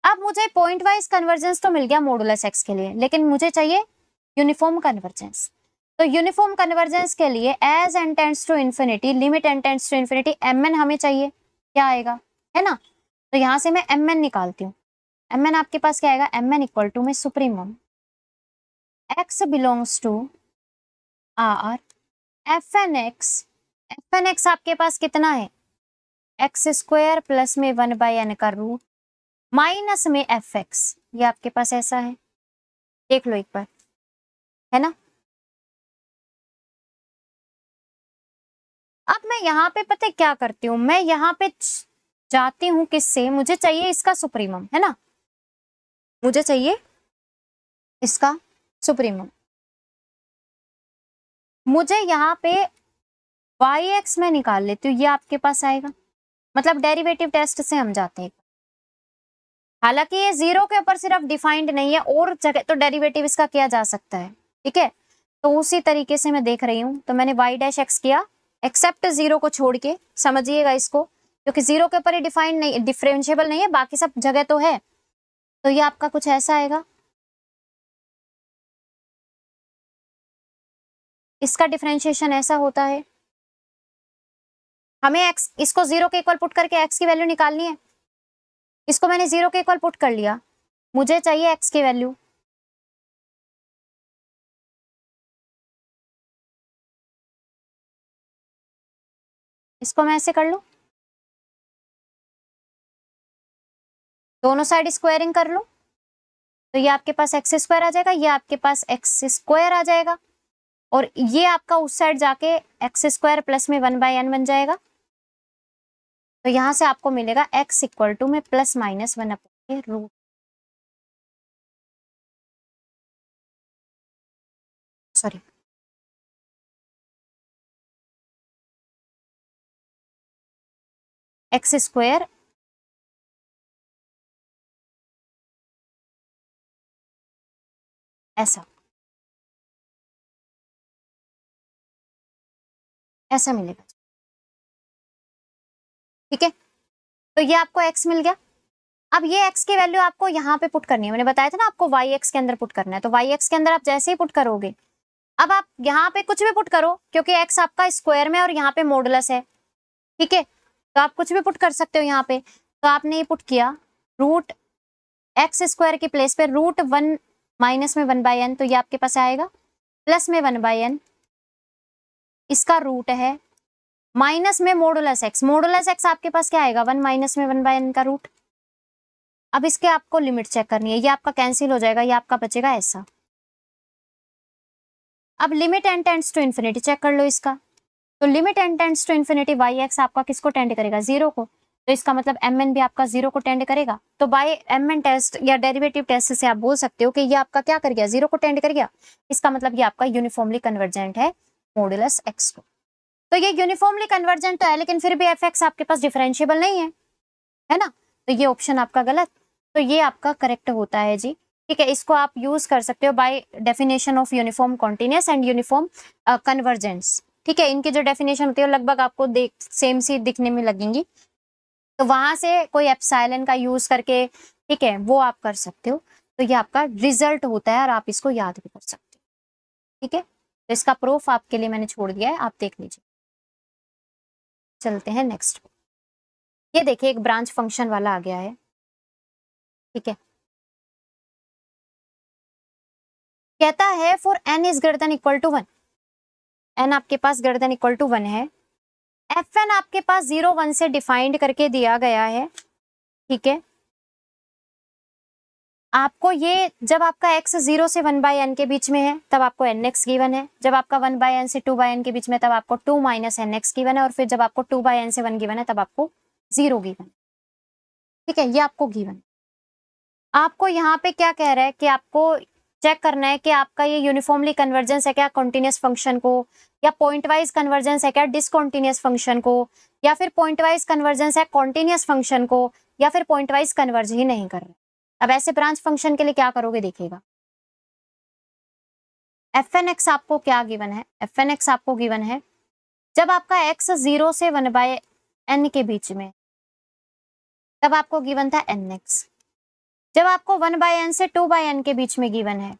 अब मुझे पॉइंट वाइज कन्वर्जेंस तो मिल गया मॉडुलस एक्स के लिए, लेकिन मुझे चाहिए यूनिफॉर्म कन्वर्जेंस। तो यूनिफॉर्म कन्वर्जेंस के लिए as N tends to infinity, limit N tends to infinity, m n हमें चाहिए, क्या आएगा, है ना। तो यहां से मैं एम एन निकालती हूँ। mn आपके पास क्या आएगा, mn इक्वल टू में supremum x belongs to r fn x आपके पास कितना है, एक्स स्क्वायर प्लस में 1/n का रूट माइनस में fx, ये आपके पास ऐसा है, देख लो एक बार, है ना। अब मैं यहाँ पे पता है क्या करती हूँ, मैं यहाँ पे जाती हूँ किससे, मुझे चाहिए इसका सुप्रीमम, है ना, मुझे चाहिए इसका सुप्रीमम। मुझे यहाँ पे yx में निकाल लेती हूँ, ये आपके पास आएगा, मतलब डेरिवेटिव टेस्ट से हम जाते हैं। हालांकि ये जीरो के ऊपर सिर्फ डिफाइंड नहीं है, और जगह तो डेरिवेटिव इसका किया जा सकता है, ठीक है। तो उसी तरीके से मैं देख रही हूँ, तो मैंने y डैश x किया एक्सेप्ट जीरो को छोड़ के, समझिएगा इसको, क्योंकि जीरो के ऊपर ही डिफाइंड नहीं, डिफरेंशिएबल नहीं है, बाकी सब जगह तो है। तो ये आपका कुछ ऐसा आएगा, इसका डिफरेंशिएशन ऐसा होता है। हमें x इसको जीरो के इक्वल पुट करके x की वैल्यू निकालनी है, इसको मैंने जीरो के इक्वल पुट कर लिया, मुझे चाहिए x की वैल्यू। इसको मैं ऐसे कर लूं, दोनों साइड स्क्वायरिंग कर लूं, तो ये आपके पास एक्स स्क्वायर आ जाएगा, ये आपके पास एक्स स्क्वायर आ जाएगा, और ये आपका उस साइड जाके एक्स स्क्वायर प्लस में 1/n बन जाएगा। तो यहां से आपको मिलेगा x इक्वल टू में plus minus 1 upon root, sorry x square ऐसा, ऐसा मिलेगा, ठीक है। तो ये आपको x मिल गया। अब ये x की वैल्यू आपको यहाँ पे पुट करनी है, मैंने बताया था ना आपको yx के अंदर पुट करना है, तो yx के अंदर आप जैसे ही पुट करोगे, अब आप यहाँ पे कुछ भी पुट करो, क्योंकि x आपका स्क्वायर में और यहाँ पे मॉडुलस है, ठीक है, तो आप कुछ भी पुट कर सकते हो यहाँ पे। तो आपने ये पुट किया रूट एक्स स्क्वायर की प्लेस पे रूट 1 माइनस में 1/n, तो ये आपके पास आएगा प्लस में 1/n, इसका रूट है माइनस में मॉडुलस एक्स आपके पास क्या आएगा 1 माइनस में 1/n का रूट। अब इसके आपको लिमिट चेक करनी है, ये आपका कैंसिल हो जाएगा, ये आपका बचेगा ऐसा। अब limit N tends to infinity check कर लो इसका, तो limit N tends to infinity y x आपका किसको टेंड करेगा, जीरो को, तो इसका मतलब एम एन भी आपका जीरो को टेंड करेगा। तो बाय एम एन टेस्ट या डेरिवेटिव टेस्ट से आप बोल सकते हो कि ये आपका क्या कर गया, जीरो को टेंड कर गया, इसका मतलब ये आपका यूनिफॉर्मली कन्वर्जेंट है मॉडुलस एक्स को। तो ये यूनिफॉर्मली कन्वर्जेंट तो है, लेकिन फिर भी एफ एक्स आपके पास डिफरेंशिएबल नहीं है ना, तो ये ऑप्शन आपका गलत, तो ये आपका करेक्ट होता है जी, ठीक है। इसको आप यूज कर सकते हो by definition of uniform continuous and uniform convergence, ठीक है। इनकी जो डेफिनेशन होती है लगभग आपको सेम सी दिखने में लगेंगी, तो वहां से कोई एप्सिलॉन का यूज करके, ठीक है, वो आप कर सकते हो, तो ये आपका रिजल्ट होता है और आप इसको याद भी कर सकते हो, ठीक है। तो इसका प्रूफ आपके लिए मैंने छोड़ दिया है, आप देख लीजिए। चलते हैं नेक्स्ट, ये देखिए एक ब्रांच फंक्शन वाला आ गया है, ठीक है। कहता है for n is greater than equal to 1, n आपके पास ग्रेटर देन इक्वल टू 1 है, fn आपके पास 0 1 से डिफाइंड करके दिया गया है, ठीक है। आपको ये जब आपका x 0 से 1/n के बीच में है तब आपको nx गिवन है, जब आपका 1/n से 2/n के बीच में तब आपको 2 माइनस nx गिवन है, और फिर जब आपको 2/n से 1 गिवन है तब आपको 0 गिवन, ठीक है, ये आपको गिवन। आपको यहाँ पे क्या कह रहा है कि आपको चेक करना है कि आपका ये यूनिफॉर्मली कन्वर्जेंस है क्या कॉन्टिन्यूअस फंक्शन को, या पॉइंट वाइज कन्वर्जेंस है क्या डिसकॉन्टिन्यूअस फंक्शन को, या फिर पॉइंट वाइज कन्वर्जेंस है कॉन्टिन्यूअस फंक्शन को, या फिर पॉइंट वाइज कन्वर्ज ही नहीं कर रहे। अब ऐसे ब्रांच फंक्शन के लिए क्या करोगे, देखिएगा एफ एन एक्स आपको क्या गिवन है, एफ एन एक्स आपको गिवन है जब आपका एक्स 0 से 1/n के बीच में, तब आपको गिवन था एन एक्स, जब आपको 1/n से 2/n के बीच में गिवन है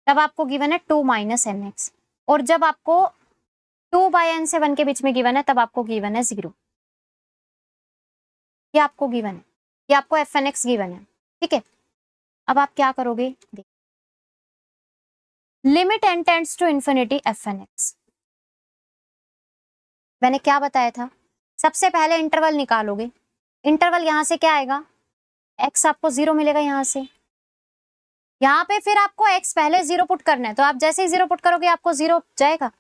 तब आपको गिवन है 2 माइनस एन एक्स, और जब आपको 2/n से 1 के बीच में गिवन है तब आपको गिवन है 0। ये आपको गिवन है, ये आपको एफ एन एक्स गिवन है, ठीक है। अब आप क्या करोगे, limit N tends to infinity F N x. मैंने क्या बताया था, सबसे पहले इंटरवल निकालोगे, इंटरवल यहां से क्या आएगा, एक्स आपको 0 मिलेगा यहां से, यहाँ पे फिर आपको x पहले 0 पुट करना है, तो आप जैसे ही 0 पुट करोगे आपको 0 जाएगा।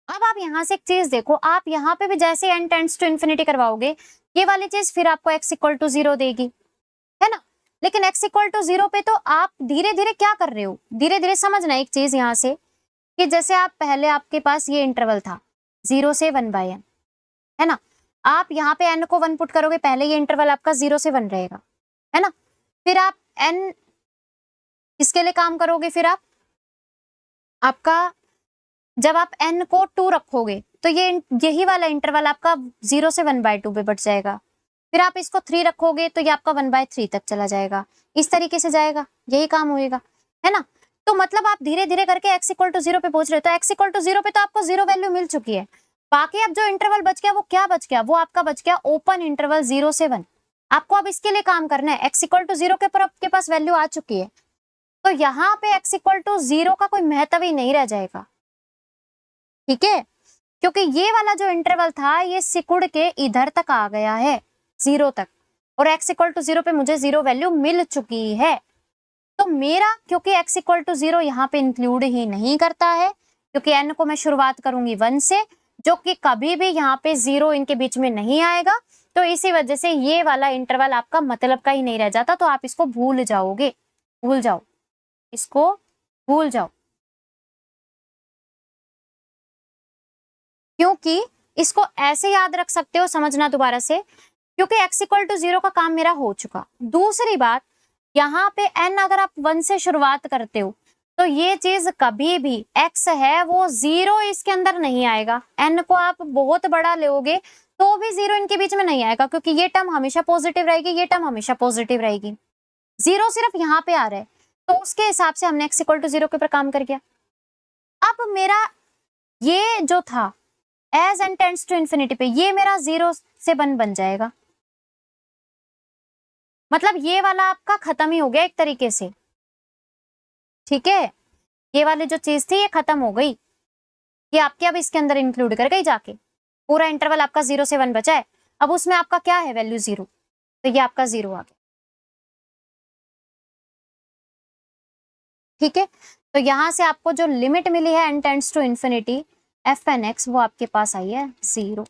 अब आप यहाँ से एक चीज देखो, आप यहाँ पे भी जैसे n टेंड्स टू इन्फिनिटी करवाओगे, ये वाली चीज फिर आपको x इक्वल टू 0 देगी, है ना। लेकिन x इक्वल टू 0 पे तो आप धीरे धीरे क्या कर रहे हो, धीरे धीरे समझना एक चीज यहाँ से, कि जैसे आप पहले आपके पास ये इंटरवल था 0 से 1/n, है ना। आप यहाँ पे n को 1 पुट करोगे, पहले ये इंटरवल आपका 0 से 1 रहेगा, है ना। फिर आप n किसके लिए काम करोगे, फिर आप आपका जब आप n को 2 रखोगे तो ये यही वाला इंटरवल आपका 0 से 1/2 पे बढ़ जाएगा। फिर आप इसको 3 रखोगे तो ये आपका 1/3 तक चला जाएगा, इस तरीके से जाएगा, यही काम होएगा, है ना। तो मतलब आप धीरे धीरे करके x इक्वल टू 0 पे पहुंच रहे हो, तो x इक्वल टू 0 पे तो आपको 0 वैल्यू मिल चुकी है। बाकी अब जो इंटरवल बच गया वो क्या बच गया, वो आपका बच गया ओपन इंटरवल 0 से 1। आपको अब इसके लिए काम करना है, x इक्वल टू 0 के ऊपर आपके पास वैल्यू आ चुकी है, तो यहाँ पे x इक्वल टू 0 का कोई महत्व ही नहीं रह जाएगा, ठीक है। क्योंकि ये वाला जो इंटरवल था ये सिकुड़ के इधर तक आ गया है 0 तक, और x इक्वल टू 0 पे मुझे 0 वैल्यू मिल चुकी है। तो मेरा क्योंकि x इक्वल टू 0 यहाँ पे इंक्लूड ही नहीं करता है, क्योंकि n को मैं शुरुआत करूंगी 1 से, जो कि कभी भी यहाँ पे 0 इनके बीच में नहीं आएगा, तो इसी वजह से ये वाला इंटरवल आपका मतलब का ही नहीं रह जाता, तो आप इसको भूल जाओगे, भूल जाओ, इसको भूल जाओ। क्योंकि इसको ऐसे याद रख सकते हो, समझना दोबारा से, क्योंकि x इक्वल टू 0 का काम मेरा हो चुका। दूसरी बात, यहाँ पे n अगर आप 1 से शुरुआत करते हो तो ये चीज कभी भी x है वो 0 इसके अंदर नहीं आएगा, n को आप बहुत बड़ा लोगे तो भी 0 इनके बीच में नहीं आएगा, क्योंकि ये टर्म हमेशा पॉजिटिव रहेगी, ये टर्म हमेशा पॉजिटिव रहेगी। 0 सिर्फ यहाँ पे आ रहा है, तो उसके हिसाब से हमने x इक्वल टू 0 के ऊपर काम कर गया। अब मेरा ये जो था as N tends to infinity पे, ये मेरा 0 से 1 बन जाएगा, मतलब ये वाला आपका खत्म ही हो गया एक तरीके से, ठीक है। ये वाली जो चीज थी ये खत्म हो गई, ये आपके अब इसके अंदर इंक्लूड कर गई जाके, पूरा इंटरवल आपका 0 से 1 बचा है। अब उसमें आपका क्या है वैल्यू 0, तो ये आपका 0 आ गया, ठीक है। तो यहां से आपको जो लिमिट मिली है n tends to infinity F N x, वो आपके पास आई है 0।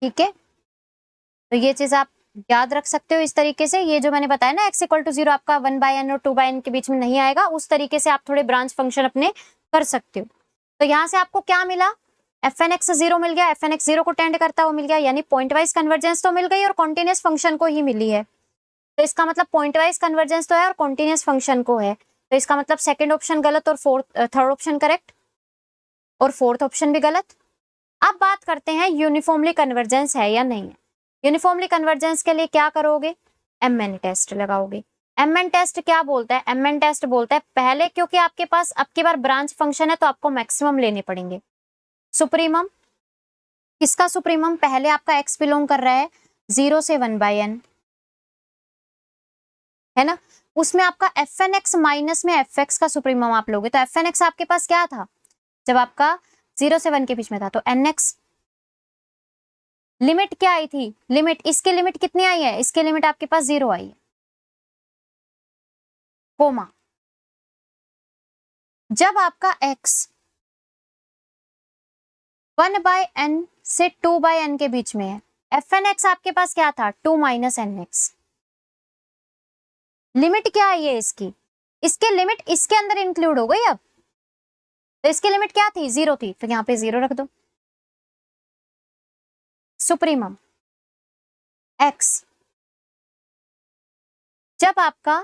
ठीक है, तो ये चीज आप याद रख सकते हो इस तरीके से। ये जो मैंने बताया ना x इक्वल टू 0 आपका 1/n और 2/n के बीच में नहीं आएगा, उस तरीके से आप थोड़े ब्रांच फंक्शन अपने कर सकते हो। तो यहाँ से आपको क्या मिला, एफ एन एक्स 0 मिल गया, एफ एन एक्स 0 को टेंड करता हुआ मिल गया, यानी पॉइंट वाइज कन्वर्जेंस तो मिल गई और कॉन्टिन्यूस फंक्शन को ही मिली है। तो इसका मतलब पॉइंट वाइज कन्वर्जेंस तो है और कॉन्टिन्यूस फंक्शन को है, तो इसका मतलब सेकेंड ऑप्शन गलत और थर्ड ऑप्शन करेक्ट और फोर्थ ऑप्शन भी गलत। अब बात करते हैं यूनिफॉर्मली कन्वर्जेंस है या नहीं है। यूनिफॉर्मली कन्वर्जेंस के लिए क्या करोगे, एमएन टेस्ट लगाओगे। एमएन टेस्ट क्या बोलता है, एमएन टेस्ट बोलता है पहले, क्योंकि आपके पास अब की बार ब्रांच फंक्शन है तो आपको मैक्सिमम लेने पड़ेंगे। सुप्रीमम, किसका सुप्रीमम, पहले आपका एक्स बिलोंग कर रहा है 0 से 1/n, है ना, उसमें आपका एफ एन एक्स माइनस में एफ एक्स का सुप्रीमम आप लोगे, तो एफ एन एक्स आपके पास क्या था जब आपका 0 से 1 के बीच में था, तो एन एक्स। लिमिट क्या आई थी, लिमिट, इसकी लिमिट कितनी आई है, इसकी लिमिट आपके पास 0 आई है, कोमा। जब आपका x 1/n से 2/n के बीच में है, एफ एन एक्स आपके पास क्या था 2 माइनस एन एक्स। लिमिट क्या आई है इसकी, इसके लिमिट इसके अंदर इंक्लूड हो गई। अब तो इसकी लिमिट क्या थी, 0 थी, तो यहाँ पे 0 रख दो। सुप्रीमम x जब आपका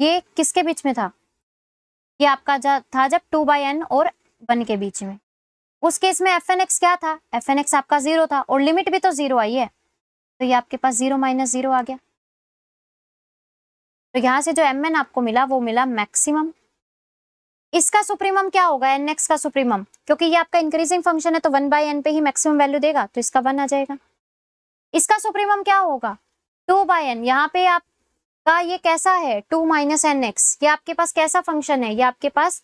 ये किसके बीच में था, ये आपका था जब 2/n और 1 के बीच में, उस केस में एफ एन एक्स क्या था, एफ एन एक्स आपका 0 था और लिमिट भी तो 0 आई है, तो ये आपके पास 0 माइनस 0 आ गया। तो यहां से जो एम एन आपको मिला वो मिला मैक्सिमम। इसका सुप्रीमम क्या होगा, nx का सुप्रीमम, क्योंकि ये आपका इंक्रीजिंग फंक्शन है तो 1/n पे ही मैक्सिमम वैल्यू देगा, तो इसका 1 आ जाएगा। इसका सुप्रीमम क्या होगा, 2/n। यहाँ पे आपका ये कैसा है, 2 - nx, ये आपके पास कैसा फंक्शन है, ये आपके पास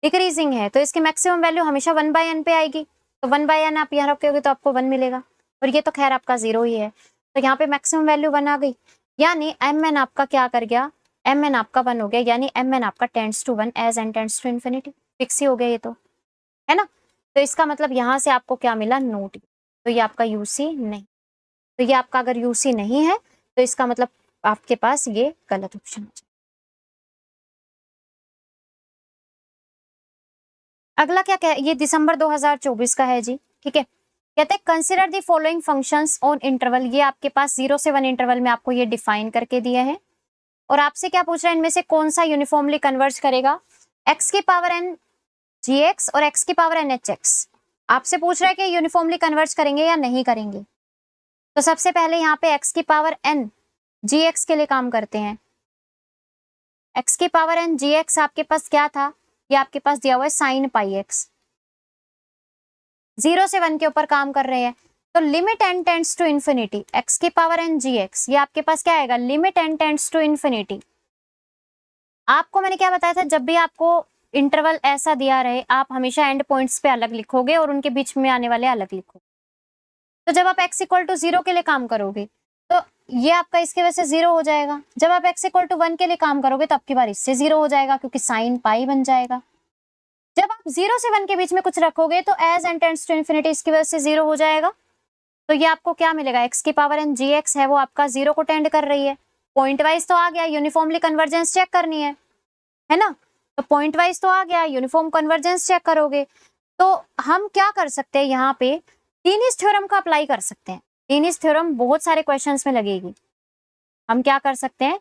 डिक्रीजिंग है, तो इसकी मैक्सिमम वैल्यू हमेशा 1/n पे आएगी, तो 1/n आप यहाँ रखोगे तो आपको 1 मिलेगा, और ये तो खैर आपका 0 ही है, तो यहाँ पे मैक्सिमम वैल्यू 1 आ गई, यानी mn आपका क्या कर गया, mn आपका 1 हो गया, यानी mn आपका tends to 1 as n tends to infinity, fix ही हो गया ये तो, है ना। तो इसका मतलब यहाँ से आपको क्या मिला, नोट, तो ये आपका यूसी नहीं, तो ये आपका अगर यूसी नहीं है तो इसका मतलब आपके पास ये गलत ऑप्शन हो जाए। अगला क्या कह, ये दिसंबर 2024 का है जी, ठीक है। कहते हैं consider the following functions on interval, ये आपके पास 0 से 1 इंटरवल में आपको ये डिफाइन करके दिया है, और आपसे क्या पूछ रहा है, इनमें से कौन सा यूनिफॉर्मली कन्वर्ज करेगा, x की पावर n gx और x की पावर n hx। आपसे पूछ रहा है कि यूनिफॉर्मली कन्वर्ज करेंगे या नहीं करेंगे, तो सबसे पहले यहाँ पे x की पावर n gx के लिए काम करते हैं। x की पावर n gx आपके पास क्या था, ये आपके पास दिया हुआ है sin πx, 0 से 1 के ऊपर काम कर रहे हैं, तो limit n tends to infinity, x की पावर n gx, ये आपके पास क्या आएगा, limit n tends to infinity. आपको मैंने क्या बताया था, जब भी आपको इंटरवल ऐसा दिया रहे, आप हमेशा एंड पॉइंट्स पे अलग लिखोगे और उनके बीच में आने वाले अलग लिखोगे। तो जब आप x इक्वल टू 0 के लिए काम करोगे तो ये आपका इसकी वजह से 0 हो जाएगा, जब आप x इक्वल टू 1 के लिए काम करोगे तो आपकी बार इससे 0 हो जाएगा, क्योंकि साइन पाई बन जाएगा। जब आप 0 से 1 के बीच में कुछ रखोगे तो as n tends to infinity इसकी वजह से 0 हो जाएगा, तो ये आपको क्या मिलेगा, x की पावर n gx है वो आपका 0 को टेंड कर रही है, पॉइंट वाइज तो आ गया, यूनिफॉर्मली कन्वर्जेंस चेक करनी है ना, तो पॉइंट वाइज तो आ गया, यूनिफॉर्म कन्वर्जेंस चेक करोगे, तो हम क्या कर सकते हैं, यहाँ पे डीनिस थ्योरम का अप्लाई कर सकते हैं। डीनिस थ्योरम बहुत सारे क्वेश्चंस में लगेगी, हम क्या कर सकते हैं,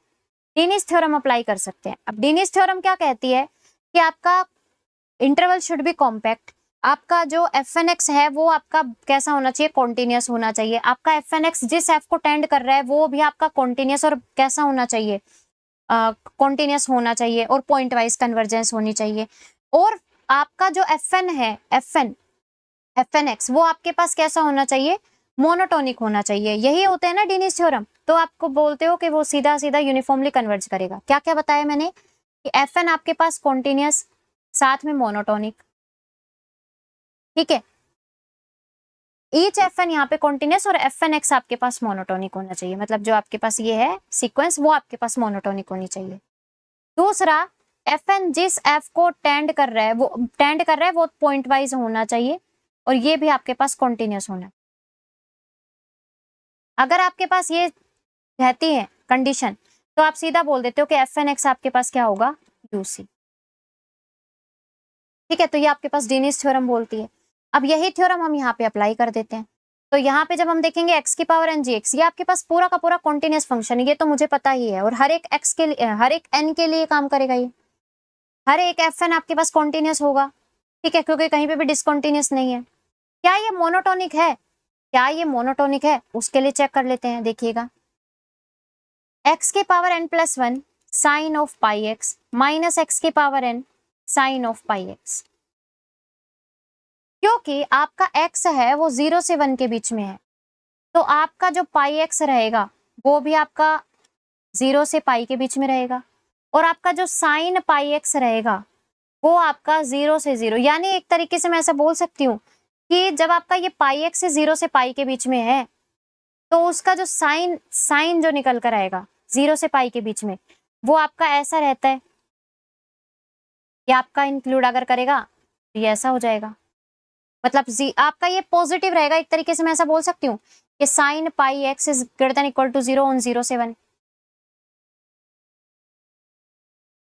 डीनिस थ्योरम अप्लाई कर सकते हैं। अब डीनिस थ्योरम क्या कहती है कि आपका इंटरवल शुड बी कॉम्पैक्ट, आपका जो fnx है वो आपका कैसा होना चाहिए, कॉन्टिन्यूस होना चाहिए, आपका fnx जिस f को टेंड कर रहा है वो भी आपका कॉन्टिन्यूस और कैसा होना चाहिए, कॉन्टिन्यूस होना चाहिए, और पॉइंट वाइज कन्वर्जेंस होनी चाहिए, और आपका जो fn है, fnx वो आपके पास कैसा होना चाहिए, मोनोटोनिक होना चाहिए। यही होते हैं ना डीनिस थ्योरम, तो आपको बोलते हो कि वो सीधा सीधा यूनिफॉर्मली कन्वर्ज करेगा। क्या क्या बताया मैंने कि fn आपके पास कॉन्टिन्यूस, साथ में मोनोटोनिक, ठीक है, ईच fn यहाँ पे कॉन्टिन्यूस और fnx आपके पास मोनोटोनिक होना चाहिए, मतलब जो आपके पास ये है सीक्वेंस वो आपके पास मोनोटोनिक होनी चाहिए। दूसरा, fn जिस f को टेंड कर रहा है वो पॉइंट वाइज होना चाहिए, और ये भी आपके पास कॉन्टिन्यूस होना। अगर आपके पास ये रहती है कंडीशन तो आप सीधा बोल देते हो कि fnx आपके पास क्या होगा, यूसी, ठीक है। तो ये आपके पास डीनिस थ्योरम बोलती है। अब यही थ्योरम हम यहाँ पे अप्लाई कर देते हैं, तो यहाँ पे जब हम देखेंगे x की पावर n gx, ये आपके पास पूरा का पूरा कॉन्टिन्यूस फंक्शन है, ये तो मुझे पता ही है, और हर एक x के लिए, हर एक n के लिए काम करेगा ये, हर एक fn आपके पास कॉन्टिन्यूस होगा, ठीक है, क्योंकि कहीं पे भी डिसकॉन्टिन्यूस नहीं है। क्या ये मोनोटोनिक है, क्या ये मोनोटोनिक है, उसके लिए चेक कर लेते हैं। देखिएगा, x की power n plus 1 sine of pi x minus x की power n sine of pi x, क्योंकि आपका x है वो 0 से 1 के बीच में है, तो आपका जो पाई एक्स रहेगा वो भी आपका 0 से पाई के बीच में रहेगा, और आपका जो साइन पाई एक्स रहेगा वो आपका 0 से 0, यानी एक तरीके से मैं ऐसा बोल सकती हूँ कि जब आपका ये पाई एक्स से 0 से पाई के बीच में है तो उसका जो साइन जो निकल कर आएगा 0 से पाई के बीच में वो आपका ऐसा रहता है, ये आपका इंक्लूड अगर करेगा तो ये ऐसा हो जाएगा, मतलब आपका ये पॉजिटिव रहेगा, एक तरीके से मैं ऐसा बोल सकती हूँ कि sine pi x is greater than equal to 0 on 0 से 1,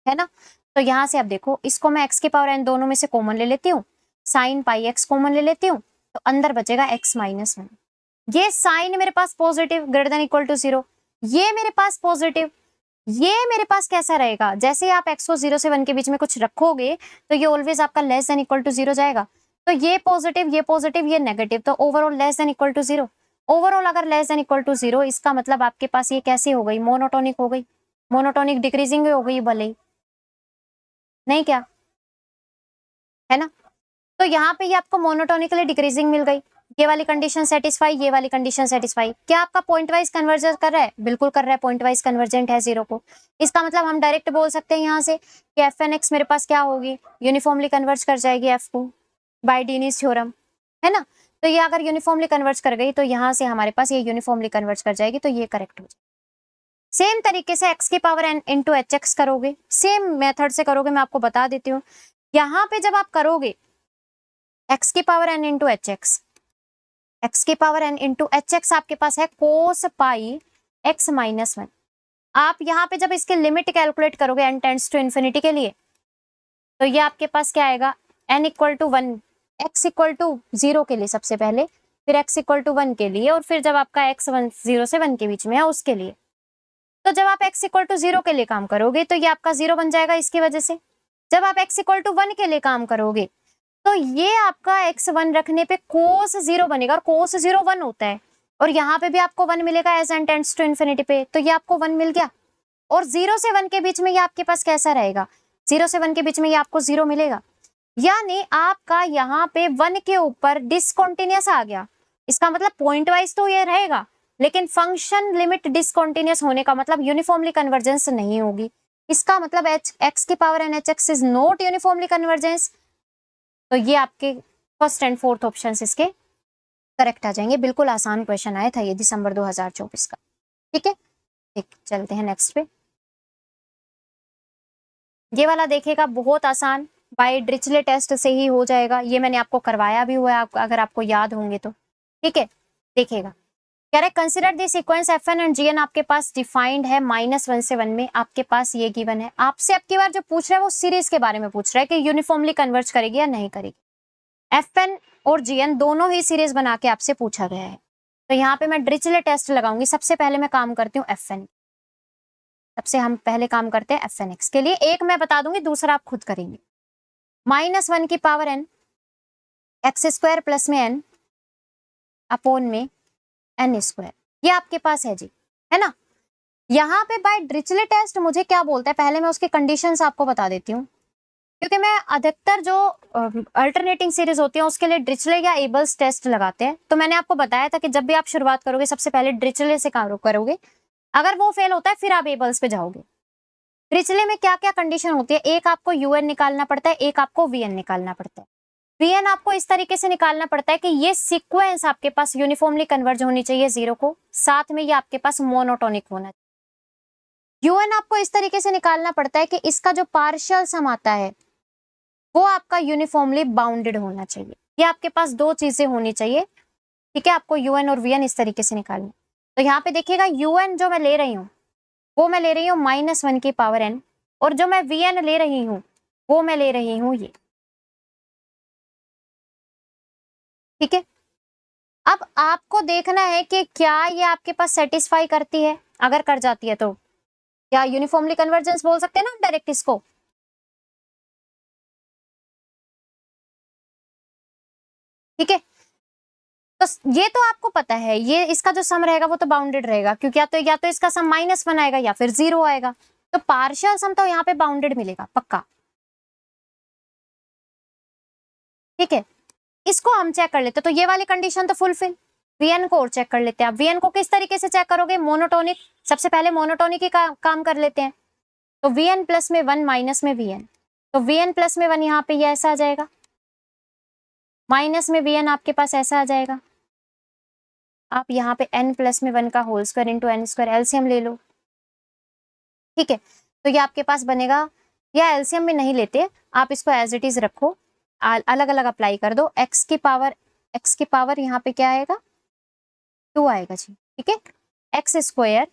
है ना। तो यहाँ से आप देखो, इसको मैं x की पावर n दोनों में से कॉमन ले लेती हूँ, साइन पाई एक्स कॉमन ले लेती हूँ, तो अंदर बचेगा x माइनस 1। ये साइन मेरे पास positive greater than equal to 0, ये मेरे पास पॉजिटिव, ये मेरे पास कैसा रहेगा, जैसे आप x को 0 से 1 के बीच में कुछ रखोगे तो ये ऑलवेज आपका लेस देन इक्वल टू 0 जाएगा, तो ये पॉजिटिव ये नेगेटिव, तो overall less than equal to 0। Overall अगर लेस देन इक्वल टू 0, इसका मतलब आपके पास ये कैसी हो गई, मोनोटोनिक हो गई, मोनोटोनिक डिक्रीजिंग हो गई, भले ही नहीं क्या, है ना। तो यहाँ पे ये आपको मोनोटोनिकली डिक्रीजिंग मिल गई, ये वाली कंडीशन सेटिस्फाई, ये वाली कंडीशन सेटिस्फाई। क्या आपका पॉइंट वाइज कन्वर्जन कर रहा है? बिल्कुल कर रहा है, पॉइंट वाइज कन्वर्जेंट है जीरो को। इसका मतलब हम डायरेक्ट बोल सकते हैं यहाँ से कि एफ एन एक्स मेरे पास क्या होगी, यूनिफॉर्मली कन्वर्ज कर जाएगी एफ को बाय डीनीज थ्योरम, है ना। तो ये अगर यूनिफॉर्मली कन्वर्ज कर गई तो यहाँ से हमारे पास ये यूनिफॉर्मली कन्वर्ज कर जाएगी, तो ये करेक्ट हो जाएगा। सेम तरीके से x की power n into h x करोगे, सेम मेथड से करोगे, मैं आपको बता देती हूँ। यहाँ पे जब आप करोगे x की power n into h x, x की power n into h x आपके पास है cos pi x minus one. आप यहाँ पे जब इसके लिमिट कैलकुलेट करोगे n टेंड्स टू इन्फिनिटी के लिए, तो ये आपके पास क्या आएगा, n equal to one, x equal to zero के लिए सबसे पहले, फिर x इक्वल टू वन के लिए, और फिर जब आपका x वन जीरो से वन के बीच में है उसके लिए। तो जब आप x इक्वल टू जीरो के लिए काम करोगे तो ये आपका जीरो बन जाएगा इसकी वजह से। जब आप x इक्वल टू वन के लिए काम करोगे तो ये आपका x वन रखने पे कोस जीरो बनेगा, और कोस जीरो वन होता है, और यहाँ पे भी आपको वन मिलेगा as N tends to infinity पे, तो ये आपको वन मिल गया। और जीरो से वन के बीच में ये आपके पास कैसा रहेगा, जीरो से वन के बीच में ये आपको जीरो मिलेगा, यानी आपका यहाँ पे वन के ऊपर डिसकॉन्टिन्यूअस आ गया। इसका मतलब पॉइंट वाइज तो ये रहेगा, लेकिन फंक्शन लिमिट डिसकॉन्टिन्यूअस होने का मतलब यूनिफॉर्मली कन्वर्जेंस नहीं होगी। इसका मतलब x की power n H x is not uniformly convergence. तो ये आपके फर्स्ट एंड फोर्थ ऑप्शन इसके करेक्ट आ जाएंगे। बिल्कुल आसान क्वेश्चन आया था ये दिसंबर 2024 का। ठीक है, ठीक, चलते हैं नेक्स्ट पे। ये वाला देखेगा बहुत आसान, बाय ड्रिचले टेस्ट से ही हो जाएगा, ये मैंने आपको करवाया भी हुआ है, अगर आपको याद होंगे तो। ठीक है, देखिएगा, कह रहे consider the sequence F n and g n आपके पास डिफाइंड है -1 से 1 में, आपके पास ये गिवन है। आपसे अब की बार जो पूछ रहा है वो सीरीज के बारे में पूछ रहा है कि यूनिफॉर्मली कन्वर्ज करेगी या नहीं करेगी। एफ एन और जी एन दोनों ही सीरीज बना के आपसे पूछा गया है। तो यहाँ पे मैं ड्रिचले टेस्ट लगाऊंगी। सबसे पहले मैं काम करती हूँ एफ एन, सबसे हम पहले काम करते हैं एफ एन एक्स के लिए। एक मैं बता दूंगी, दूसरा आप खुद करेंगे। -1 की power n, x square plus में n अपोन में n स्क्वायर, ये आपके पास है जी, है ना। यहाँ पे बाय ड्रिचले टेस्ट मुझे क्या बोलता है, पहले मैं उसके कंडीशंस आपको बता देती हूँ, क्योंकि मैं अधिकतर जो अल्टरनेटिंग सीरीज होती है उसके लिए ड्रिचले या एबल्स टेस्ट लगाते हैं। तो मैंने आपको बताया था कि जब भी आप शुरुआत करोगे सबसे पहले ड्रिचले से करोगे, अगर वो फेल होता है फिर आप एबल्स पे जाओगे। ड्रिचले में क्या क्या कंडीशन होती है, एक आपको यूएन निकालना पड़ता है, एक आपको वीएन निकालना पड़ता है। वीएन आपको इस तरीके से निकालना पड़ता है कि ये सीक्वेंस आपके पास यूनिफॉर्मली कन्वर्ज होनी चाहिए जीरो को, साथ में ये आपके पास मोनोटोनिक होना चाहिए। यूएन आपको इस तरीके से निकालना पड़ता है कि इसका जो पार्शियल सम आता है वो आपका यूनिफॉर्मली बाउंडेड होना चाहिए। ये आपके पास दो चीजें होनी चाहिए। ठीक है, आपको यूएन और वीएन इस तरीके से निकालना। तो यहाँ पे देखिएगा, यूएन जो मैं ले रही हूँ वो मैं ले रही हूँ -1 की पावर n, और जो मैं वीएन ले रही हूँ वो मैं ले रही हूँ ये। ठीक है, अब आपको देखना है कि क्या ये आपके पास सेटिस्फाई करती है। अगर कर जाती है तो क्या यूनिफॉर्मली कन्वर्जेंस बोल सकते हैं ना डायरेक्ट इसको। ठीक है, तो ये तो आपको पता है, ये इसका जो सम रहेगा वो तो बाउंडेड रहेगा, क्योंकि या तो इसका सम -1 आएगा या फिर 0 आएगा। तो पार्शियल सम तो यहाँ पे बाउंडेड मिलेगा पक्का। ठीक है, इसको हम चेक कर लेते हैं। तो ये वाली कंडीशन तो फुलफिल। वीएन को और चेक कर लेते हैं। वीएन को किस तरीके से चेक करोगे, मोनोटोनिक, सबसे पहले मोनोटोनिक ही काम कर लेते हैं। तो वीएन प्लस में 1 माइनस में वीएन, तो वीएन प्लस में 1 यहाँ पे ये ऐसा आ जाएगा, माइनस में वीएन आपके पास ऐसा आ जाएगा। आप यहाँ पे n प्लस में 1 का whole square into n square LCM ले लो। ठीक है, तो ये आपके पास बनेगा, या एलसीएम में नहीं लेते आप, इसको एज इट इज रखो, अलग अलग अप्लाई कर दो। x की पावर यहाँ पे क्या आएगा, 2 आएगा जी। ठीक है, एक्स स्क्वायर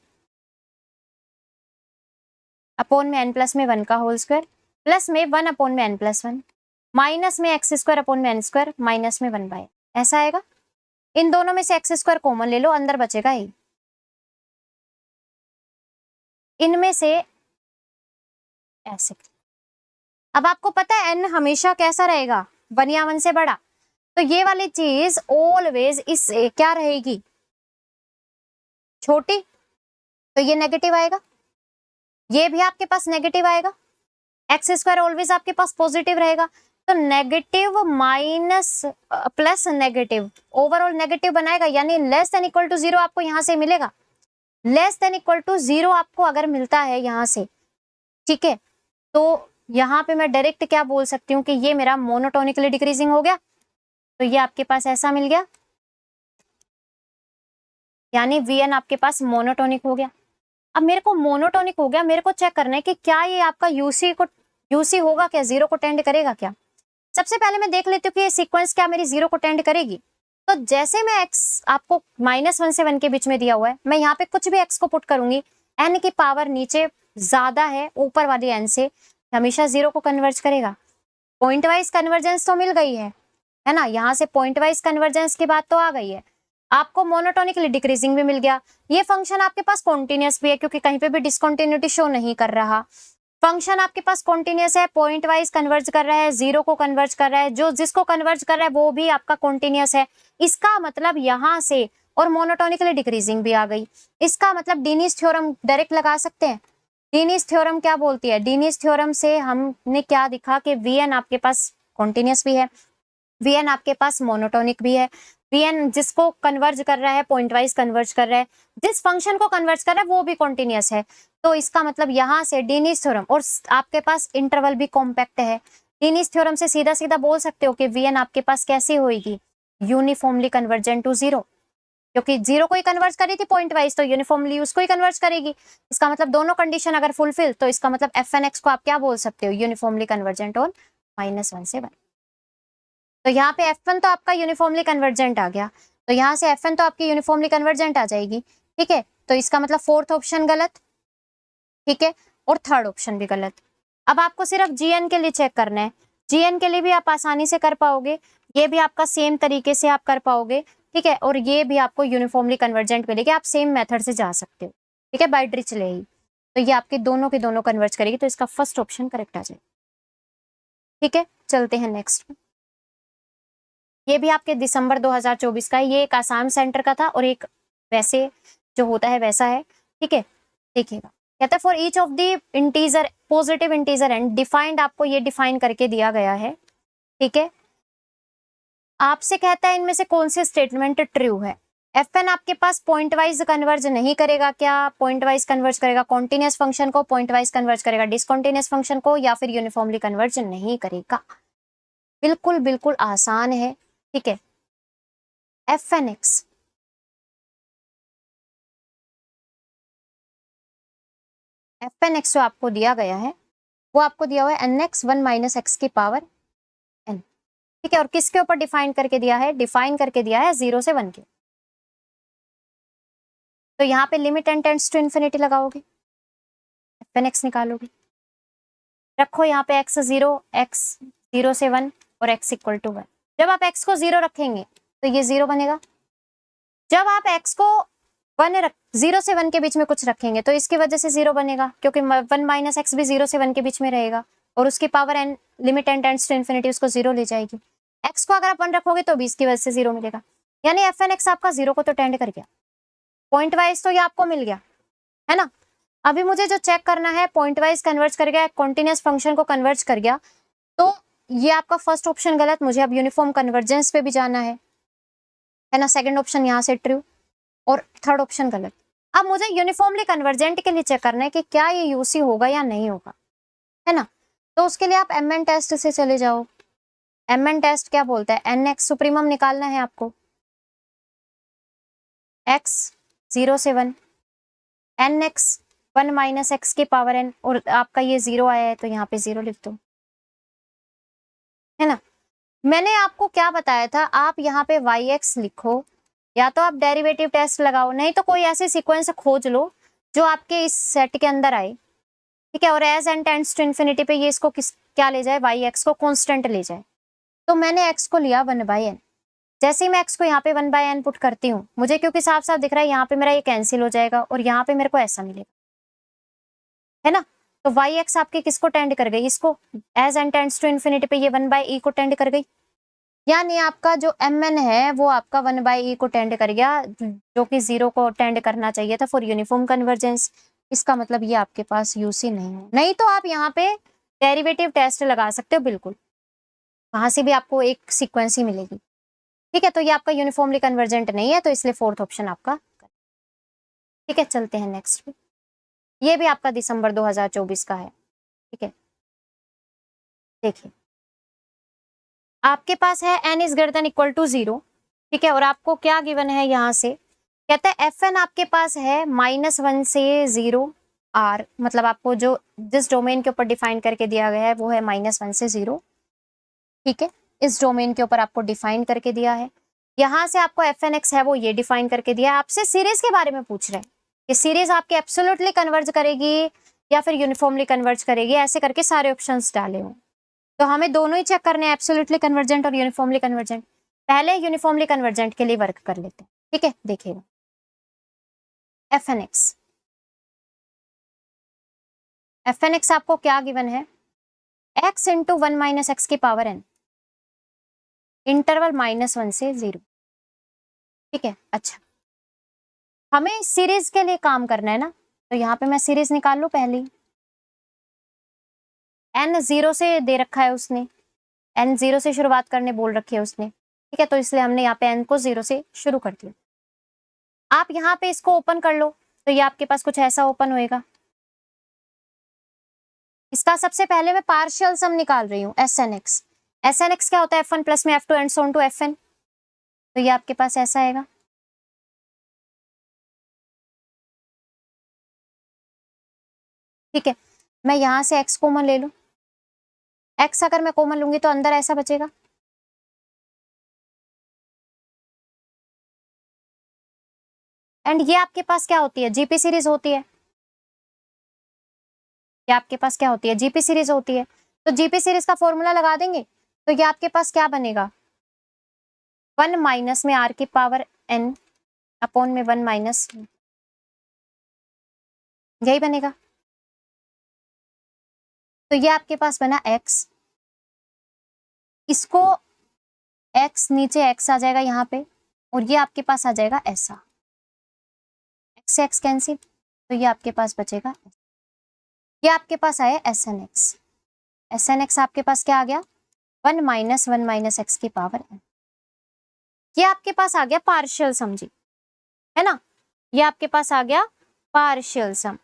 अपोन में n प्लस में 1 का होल स्क्वायर, प्लस में 1 अपोन में n प्लस 1, माइनस में एक्स स्क्वायर अपोन में n स्क्वायर, माइनस में 1/, ऐसा आएगा। इन दोनों में से एक्स स्क्वायर कॉमन ले लो, अंदर बचेगा ही, इनमें से ऐसे। अब आपको पता है n हमेशा कैसा रहेगा, 1 या 1 से बड़ा, तो ये वाली चीज ऑलवेज इससे क्या रहेगी, छोटी, तो ये नेगेटिव आएगा, ये भी आपके पास नेगेटिव आएगा। एक्स स्क्वायर ऑलवेज आपके पास पॉजिटिव रहेगा, तो negative minus plus negative overall negative बनाएगा, यानी लेस देन इक्वल टू 0 आपको यहाँ से मिलेगा। लेस देन इक्वल टू 0 आपको अगर मिलता है यहाँ से, ठीक है, तो यहाँ पे मैं डायरेक्ट क्या बोल सकती हूँ कि ये मेरा मोनोटोनिकली डिक्रीजिंग हो गया। तो ये आपके पास ऐसा मिल गया, यानी Vn आपके पास मोनोटोनिक हो गया। अब मेरे को मोनोटोनिक हो गया, मेरे को चेक करना है कि क्या ये आपका यूसी होगा क्या, 0 को टेंड करेगा क्या। सबसे पहले मैं देख लेती हूँ कि ये सीक्वेंस क्या मेरी 0 को टेंड करेगी। तो जैसे मैं x आपको -1 से 1 के बीच में दिया हुआ है, मैं यहाँ पे कुछ भी x को पुट करूंगी, n की पावर नीचे ज्यादा है ऊपर वाली n से, हमेशा 0 को कन्वर्ज करेगा। पॉइंट वाइज कन्वर्जेंस तो मिल गई है ना, यहाँ से पॉइंट वाइज कन्वर्जेंस की बात तो आ गई है। आपको मोनोटोनिकली डिक्रीजिंग भी मिल गया। ये फंक्शन आपके पास कॉन्टिन्यूस भी है क्योंकि कहीं पे भी डिसकंटिन्यूटी शो नहीं कर रहा। फंक्शन आपके पास कॉन्टिन्यूस है, पॉइंट वाइज कन्वर्ज कर रहा है, 0 को कन्वर्ज कर रहा है, जो जिसको कन्वर्ज कर रहा है वो भी आपका कॉन्टिन्यूस है। इसका मतलब यहाँ से और मोनोटोनिकली डिक्रीजिंग भी आ गई। इसका मतलब डीनिस थ्योरम डायरेक्ट लगा सकते हैं। डीनिस थ्योरम क्या बोलती है, डीनिस थ्योरम से हमने क्या दिखा कि Vn आपके पास कॉन्टिन्यूस भी है, Vn आपके पास मोनोटोनिक भी है। Vn जिसको कन्वर्ज कर रहा है पॉइंट वाइज कन्वर्ज कर रहा है, जिस फंक्शन को कन्वर्ज कर रहा है वो भी कॉन्टिन्यूस है। तो इसका मतलब यहाँ से डीनिस थ्योरम, और आपके पास इंटरवल भी कॉम्पैक्ट है, डीनिस थ्योरम से सीधा सीधा बोल सकते हो कि Vn आपके पास कैसी होगी, यूनिफॉर्मली कन्वर्जेंट टू 0, क्योंकि 0 को ही कन्वर्ज करी थी पॉइंट वाइज, तो यूनिफॉर्मली उसको ही कन्वर्ज करेगी। इसका मतलब दोनों कंडीशन अगर फुलफिल, तो इसका मतलब Fn को आप क्या बोल सकते हो, यूनिफॉर्मली कन्वर्जेंट ऑन -1 से 1। तो यहाँ पे F1 तो आपका यूनिफॉर्मली कन्वर्जेंट आ गया, तो यहाँ से Fn तो आपकी यूनिफॉर्मली कन्वर्जेंट आ जाएगी, ठीक है। तो इसका मतलब फोर्थ ऑप्शन गलत, ठीक है, और थर्ड ऑप्शन भी गलत। अब आपको सिर्फ Gn के लिए चेक करना है, Gn के लिए भी आप आसानी से कर पाओगे, ये भी आपका सेम तरीके से आप कर पाओगे, ठीक है, और ये भी आपको यूनिफॉर्मली कन्वर्जेंट मिलेगी, आप सेम मेथड से जा सकते हो, ठीक है, बाय डिरिचले ही। तो ये आपके दोनों के दोनों कन्वर्ज करेगी, तो इसका फर्स्ट ऑप्शन करेक्ट आ जाएगा, ठीक है। चलते हैं नेक्स्ट। ये भी आपके दिसंबर 2024 का है, ये एक आसाम सेंटर का था और एक वैसे जो होता है वैसा है, ठीक है। देखिएगा, कहता है for each of the integer positive integer and defined, आपको ये डिफाइन करके दिया गया है, ठीक है। आपसे कहता है इनमें से कौन सी स्टेटमेंट ट्रू है। Fn आपके पास पॉइंट वाइज कन्वर्ज नहीं करेगा, क्या पॉइंट वाइज कन्वर्ज करेगा, कॉन्टिन्यूस फंक्शन को पॉइंट वाइज कन्वर्ज करेगा, डिसकंटिन्यूस फंक्शन को, या फिर यूनिफॉर्मली कन्वर्ज नहीं करेगा। बिल्कुल बिल्कुल आसान है, ठीक है। Fn जो आपको दिया गया है वो आपको दिया हुआ है nx 1 - x की पावर n, ठीक है। और किसके ऊपर डिफाइन करके दिया है, डिफाइन करके दिया है 0 से 1 के। तो यहाँ पे limit n tends to infinity लगाओगे, Fn निकालोगे, रखो यहाँ पे x 0 से 1 और x इक्वल टू 1। जब आप x को 0 रखेंगे तो ये 0 बनेगा, जब आप x को 0 से 1 के बीच में कुछ रखेंगे तो इसकी वजह से 0 बनेगा, क्योंकि 1 - x भी 0 से 1 के बीच में रहेगा, और उसकी power n limit n tends to infinity उसको 0 ले जाएगी। x को अगर आप 1 रखोगे तो भी इसकी वजह से 0 मिलेगा, यानी Fn आपका 0 को तो टेंड कर गया, पॉइंट वाइज तो ये आपको मिल गया, है ना। अभी मुझे जो चेक करना है, पॉइंट वाइज कन्वर्ज कर गया, कॉन्टिन्यूस फंक्शन को कन्वर्ज कर गया, तो ये आपका फर्स्ट ऑप्शन गलत, मुझे अब यूनिफॉर्म कन्वर्जेंस पे भी जाना है ना। सेकंड ऑप्शन यहाँ से ट्रू और थर्ड ऑप्शन गलत। अब मुझे यूनिफॉर्मली कन्वर्जेंट के लिए चेक करना है कि क्या ये यूसी होगा या नहीं होगा, है ना। तो उसके लिए आप MN टेस्ट से चले जाओ। MN टेस्ट क्या बोलता है, NX सुप्रीमम निकालना है आपको, x 0 से 1, NX 1 - x की पावर n, और आपका ये 0 आया है तो यहाँ पे 0 लिख दो, है ना। मैंने आपको क्या बताया था, आप यहाँ पे yx लिखो, या तो आप डेरिवेटिव टेस्ट लगाओ, नहीं तो कोई ऐसी सीक्वेंस खोज लो जो आपके इस सेट के अंदर आए, ठीक है, और as n tends to infinity पे ये इसको क्या ले जाए, yx को कांस्टेंट ले जाए। तो मैंने x को लिया 1/n, जैसे ही मैं x को यहाँ पे 1/n पुट करती हूँ, मुझे क्योंकि साफ साफ दिख रहा है यहाँ पे मेरा ये कैंसिल हो जाएगा और यहाँ पे मेरे को ऐसा मिलेगा, है ना। तो yx आपकी किसको टेंड कर गई, इसको, as n tends to infinity पे ये 1/e को टेंड कर गई, यानी आपका जो Mn है वो आपका 1/e को टेंड कर गया, जो कि 0 को टेंड करना चाहिए था फॉर यूनिफॉर्म कन्वर्जेंस। इसका मतलब ये आपके पास यूसी नहीं है, नहीं तो आप यहाँ पे डेरिवेटिव टेस्ट लगा सकते हो, बिल्कुल वहां से भी आपको एक सीक्वेंस ही मिलेगी। ठीक है, तो ये आपका यूनिफॉर्मली कन्वर्जेंट नहीं है, तो इसलिए फोर्थ ऑप्शन आपका। ठीक है, चलते हैं नेक्स्ट पे। ये भी आपका दिसंबर 2024 का है। ठीक है, देखिए आपके पास है n is greater than equal to 0। ठीक है, और आपको क्या गिवन है यहाँ से, कहते हैं fn आपके पास है -1 से 0 r, मतलब आपको जो जिस डोमेन के ऊपर डिफाइन करके दिया गया है वो है -1 से 0। ठीक है, इस डोमेन के ऊपर आपको डिफाइन करके दिया है। यहाँ से आपको fnx है वो ये डिफाइन करके दिया है। आपसे सीरीज के बारे में पूछ रहे हैं कि सीरीज आपके एब्सोल्युटली कन्वर्ज करेगी या फिर यूनिफॉर्मली कन्वर्ज करेगी, ऐसे करके सारे ऑप्शंस डाले हुए। तो हमें दोनों ही चेक करने हैं, एब्सोल्युटली कन्वर्जेंट और यूनिफॉर्मली कन्वर्जेंट। पहले यूनिफॉर्मली कन्वर्जेंट के लिए वर्क कर लेते हैं। ठीक है, देखिएगा fnx आपको क्या गिवन है, x इंटू 1 माइनस एक्स की पावर n, इंटरवल -1 से 0। ठीक है, अच्छा हमें सीरीज के लिए काम करना है ना, तो यहाँ पे मैं सीरीज निकाल लूं पहली। n 0 से दे रखा है उसने, n 0 से शुरुआत करने बोल रखी है उसने। ठीक है, तो इसलिए हमने यहाँ पे n को 0 से शुरू कर दिया। आप यहाँ पे इसको ओपन कर लो, तो ये आपके पास कुछ ऐसा ओपन होएगा। इसका सबसे पहले मैं पार्शियल सम निकाल रही हूँ, SNX। SNX क्या होता है, F1 प्लस में F2 and so on to Fn। तो ये आपके पास ऐसा आएगा। ठीक है, मैं यहाँ से x कॉमन ले लूं। x अगर मैं कॉमन लूंगी तो अंदर ऐसा बचेगा। एंड ये आपके पास क्या होती है, जीपी सीरीज होती है। ये आपके पास क्या होती है, जीपी सीरीज होती है। तो जीपी सीरीज का फॉर्मूला लगा देंगे, तो ये आपके पास क्या बनेगा, 1 माइनस में r की पावर n अपॉन में 1 माइनस, यही बनेगा। तो ये आपके पास बना x, इसको x नीचे x आ जाएगा यहाँ पे, और ये आपके पास आ जाएगा ऐसा, x से x कैंसिल, तो ये आपके पास बचेगा। ये आपके पास आया SNX। SNX आपके पास क्या आ गया, 1 माइनस एक्स की पावर n। ये आपके पास आ गया पार्शियल सम जी, है ना, ये आपके पास आ गया पार्शियल सम।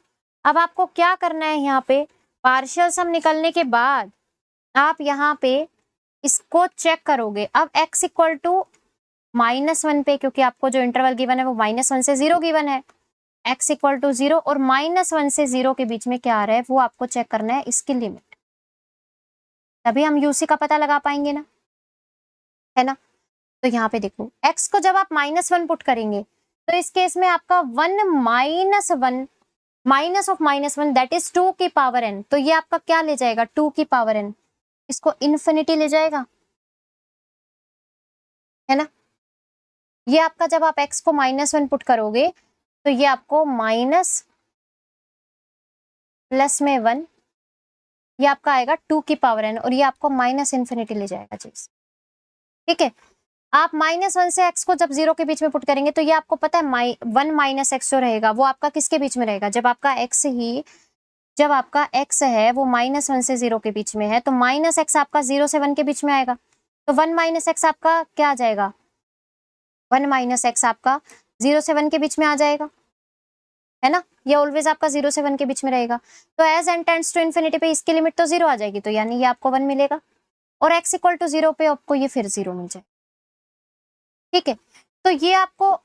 अब आपको क्या करना है, यहाँ पे पार्शियल सम निकलने के बाद आप यहाँ पे इसको चेक करोगे। अब x इक्वल टू -1 पे, क्योंकि आपको जो इंटरवल गिवन है वो -1 से 0 गिवन है, x इक्वल टू 0 और -1 से 0 के बीच में क्या आ रहा है वो आपको चेक करना है, इसकी लिमिट। तभी हम यूसी का पता लगा पाएंगे ना, है ना। तो यहाँ पे देखो x को जब आप -1 पुट करेंगे तो इस केस में आपका 1 minus 1 minus of -1 that is 2 की पावर n, तो ये आपका क्या ले जाएगा, 2 की पावर n, इसको इन्फिनिटी ले जाएगा, है ना। ये आपका जब आप x को -1 पुट करोगे तो ये आपको माइनस प्लस में 1, ये आपका आएगा 2 की पावर n, और ये आपको माइनस इन्फिनिटी ले जाएगा चीज। ठीक है, आप -1 से x को जब 0 के बीच में पुट करेंगे तो ये आपको पता है 1 माइनस एक्स जो रहेगा वो आपका किसके बीच में रहेगा, जब आपका x है वो -1 से 0 के बीच में है, तो -x आपका 0 से 1 के बीच में आएगा। तो 1 माइनस एक्स आपका क्या आ जाएगा, 1 माइनस एक्स आपका 0 से 1 के बीच में आ जाएगा, है ना। ये ऑलवेज आपका 0 से 1 के बीच में रहेगा। तो as n tends to infinity पे इसकी लिमिट तो 0 आ जाएगी, तो यानी ये आपको 1 मिलेगा, और x इक्वल टू 0 पे आपको ये फिर 0 मिल जाए। ठीक है, तो ये आपको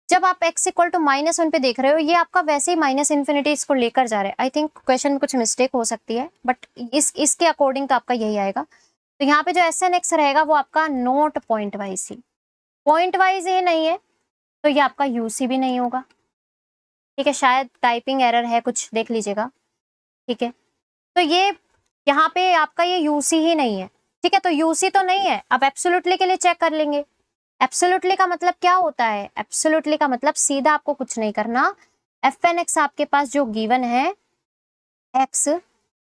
जब आप x इक्वल टू -1 पे देख रहे हो, ये आपका वैसे ही माइनस इन्फिनिटी इसको लेकर जा रहा है। आई थिंक क्वेश्चन में कुछ मिस्टेक हो सकती है, बट इसके अकॉर्डिंग तो आपका यही आएगा। तो यहाँ पे जो SNX रहेगा वो आपका नोट पॉइंट वाइज ही, पॉइंट वाइज ही नहीं है, तो ये आपका यूसी भी नहीं होगा। ठीक है, शायद टाइपिंग एरर है कुछ, देख लीजिएगा। ठीक है, तो ये यहाँ पे आपका ये यूसी ही नहीं है। ठीक है, तो यूसी तो नहीं है। अब एब्सोल्युटली के लिए चेक कर लेंगे। एब्सोल्युटली का मतलब क्या होता है, एब्सोल्युटली का मतलब सीधा आपको कुछ नहीं करना, fnx आपके पास जो गिवन है x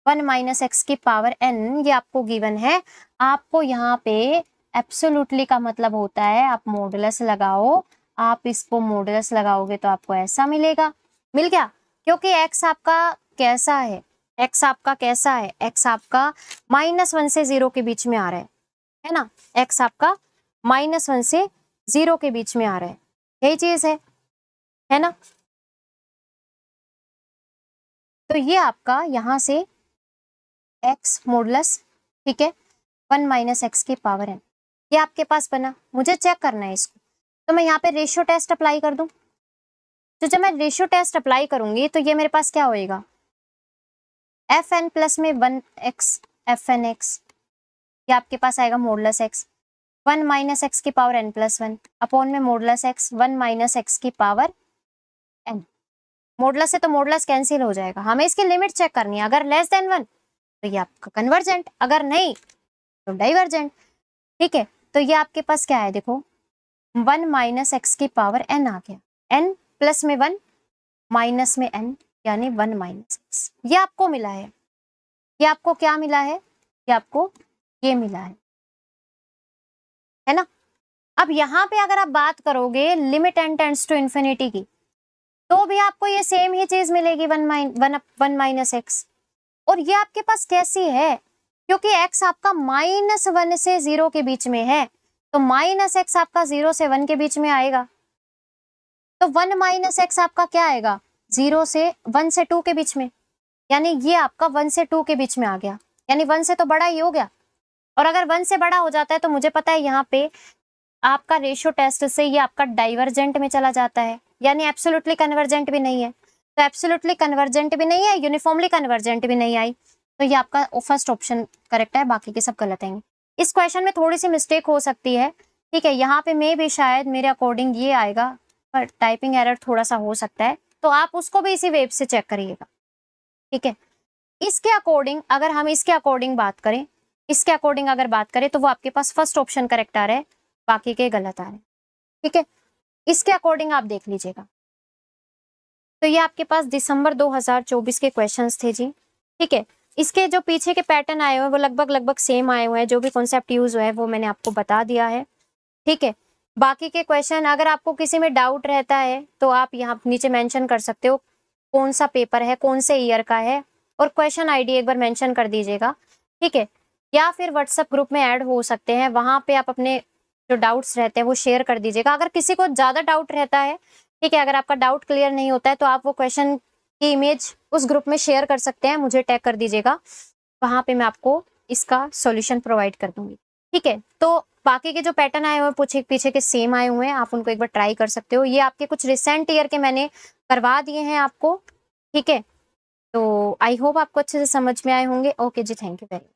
1 माइनस एक्स की पावर n, ये आपको गिवन है। आपको यहाँ पे एब्सोल्युटली का मतलब होता है आप मॉडुलस लगाओ, आप इसको मॉडुलस लगाओगे तो आपको ऐसा मिलेगा, मिल गया। क्योंकि x आपका कैसा है, x आपका -1 से 0 के बीच में आ रहा है, है ना, x आपका -1 से 0 के बीच में आ रहा है, यही चीज है ना। तो ये आपका यहां से x मॉडुलस, ठीक है, 1 - x की पावर n, ये आपके पास बना। मुझे चेक करना है इसको, तो मैं यहाँ पे रेशियो टेस्ट अप्लाई कर दूं। तो जब मैं रेशियो टेस्ट अप्लाई करूंगी तो ये मेरे पास क्या होएगा, fn प्लस में 1x fn x, ये आपके पास आएगा मॉडुलस x, 1 - x की पावर n+1 अपॉन में मॉडुलस x 1 - x की पावर n। मॉडुलस से तो मॉडुलस कैंसिल हो जाएगा, हमें इसकी लिमिट चेक करनी है। अगर लेस देन 1 तो ये आपका कन्वर्जेंट, अगर नहीं तो डाइवर्जेंट, ठीक है। तो ये आपके पास क्या है, देखो 1 - x की पावर n आ गया, n प्लस में 1 माइनस में n यानी 1 - x, ये आपको मिला है। ये आपको क्या मिला है, ये आपको ये मिला है ना। अब यहाँ पे अगर आप बात करोगे limit n tends to infinity की, तो भी आपको ये सेम ही चीज मिलेगी, 1 - x। और ये आपके पास कैसी है, क्योंकि x आपका -1 से 0 के बीच में है, तो -x आपका 0 से 1 के बीच में आएगा। तो 1 - x आपका क्या आएगा, 0 से 1 से 2 के बीच में, यानी ये आपका 1 से 2 के बीच में आ गया, यानी 1 से तो बड़ा ही हो गया। और अगर 1 से बड़ा हो जाता है तो मुझे पता है यहाँ पे आपका रेशियो टेस्ट से ये आपका डाइवर्जेंट में चला जाता है, यानी एब्सोल्युटली कन्वर्जेंट भी नहीं है। तो एब्सोल्युटली कन्वर्जेंट भी नहीं है, यूनिफॉर्मली कन्वर्जेंट भी नहीं आई, तो ये आपका फर्स्ट ऑप्शन करेक्ट है, बाकी के सब गलत हैं। इस क्वेश्चन में थोड़ी सी मिस्टेक हो सकती है, ठीक है, यहाँ पे मे भी शायद मेरे अकॉर्डिंग ये आएगा, पर टाइपिंग एरर थोड़ा सा हो सकता है, तो आप उसको भी इसी वेब से चेक करिएगा, ठीक है। इसके अकॉर्डिंग अगर हम इसके अकॉर्डिंग बात करें, इसके अकॉर्डिंग अगर बात करें तो वो आपके पास फर्स्ट ऑप्शन करेक्ट आ रहा है, बाकी के गलत आ रहे हैं, ठीक है। इसके अकॉर्डिंग आप देख लीजिएगा। तो ये आपके पास दिसंबर 2024 के क्वेश्चंस थे जी, ठीक है। इसके जो पीछे के पैटर्न आए हुए हैं वो लगभग सेम आए हुए हैं, जो भी कॉन्सेप्ट यूज हुआ है वो मैंने आपको बता दिया है, ठीक है। बाकी के क्वेश्चन अगर आपको किसी में डाउट रहता है तो आप यहाँ नीचे मेंशन कर सकते हो कौन सा पेपर है, कौन से ईयर का है, और क्वेश्चन आईडी एक बार मेंशन कर दीजिएगा, ठीक है। या फिर व्हाट्सएप ग्रुप में ऐड हो सकते हैं, वहां पे आप अपने जो डाउट्स रहते हैं वो शेयर कर दीजिएगा। अगर किसी को ज्यादा डाउट रहता है, ठीक है, अगर आपका डाउट क्लियर नहीं होता है तो आप वो क्वेश्चन की इमेज उस ग्रुप में शेयर कर सकते हैं, मुझे टैग कर दीजिएगा, वहां पे मैं आपको इसका सॉल्यूशन प्रोवाइड कर दूंगी, ठीक है। तो बाकी के जो पैटर्न आए हुए हैं पीछे पीछे के सेम आए हुए हैं, आप उनको एक बार ट्राई कर सकते हो। ये आपके कुछ रिसेंट ईयर के मैंने करवा दिए हैं आपको, ठीक है। तो आई होप आपको अच्छे से समझ में आए होंगे। ओके जी, थैंक यू वेरी मच।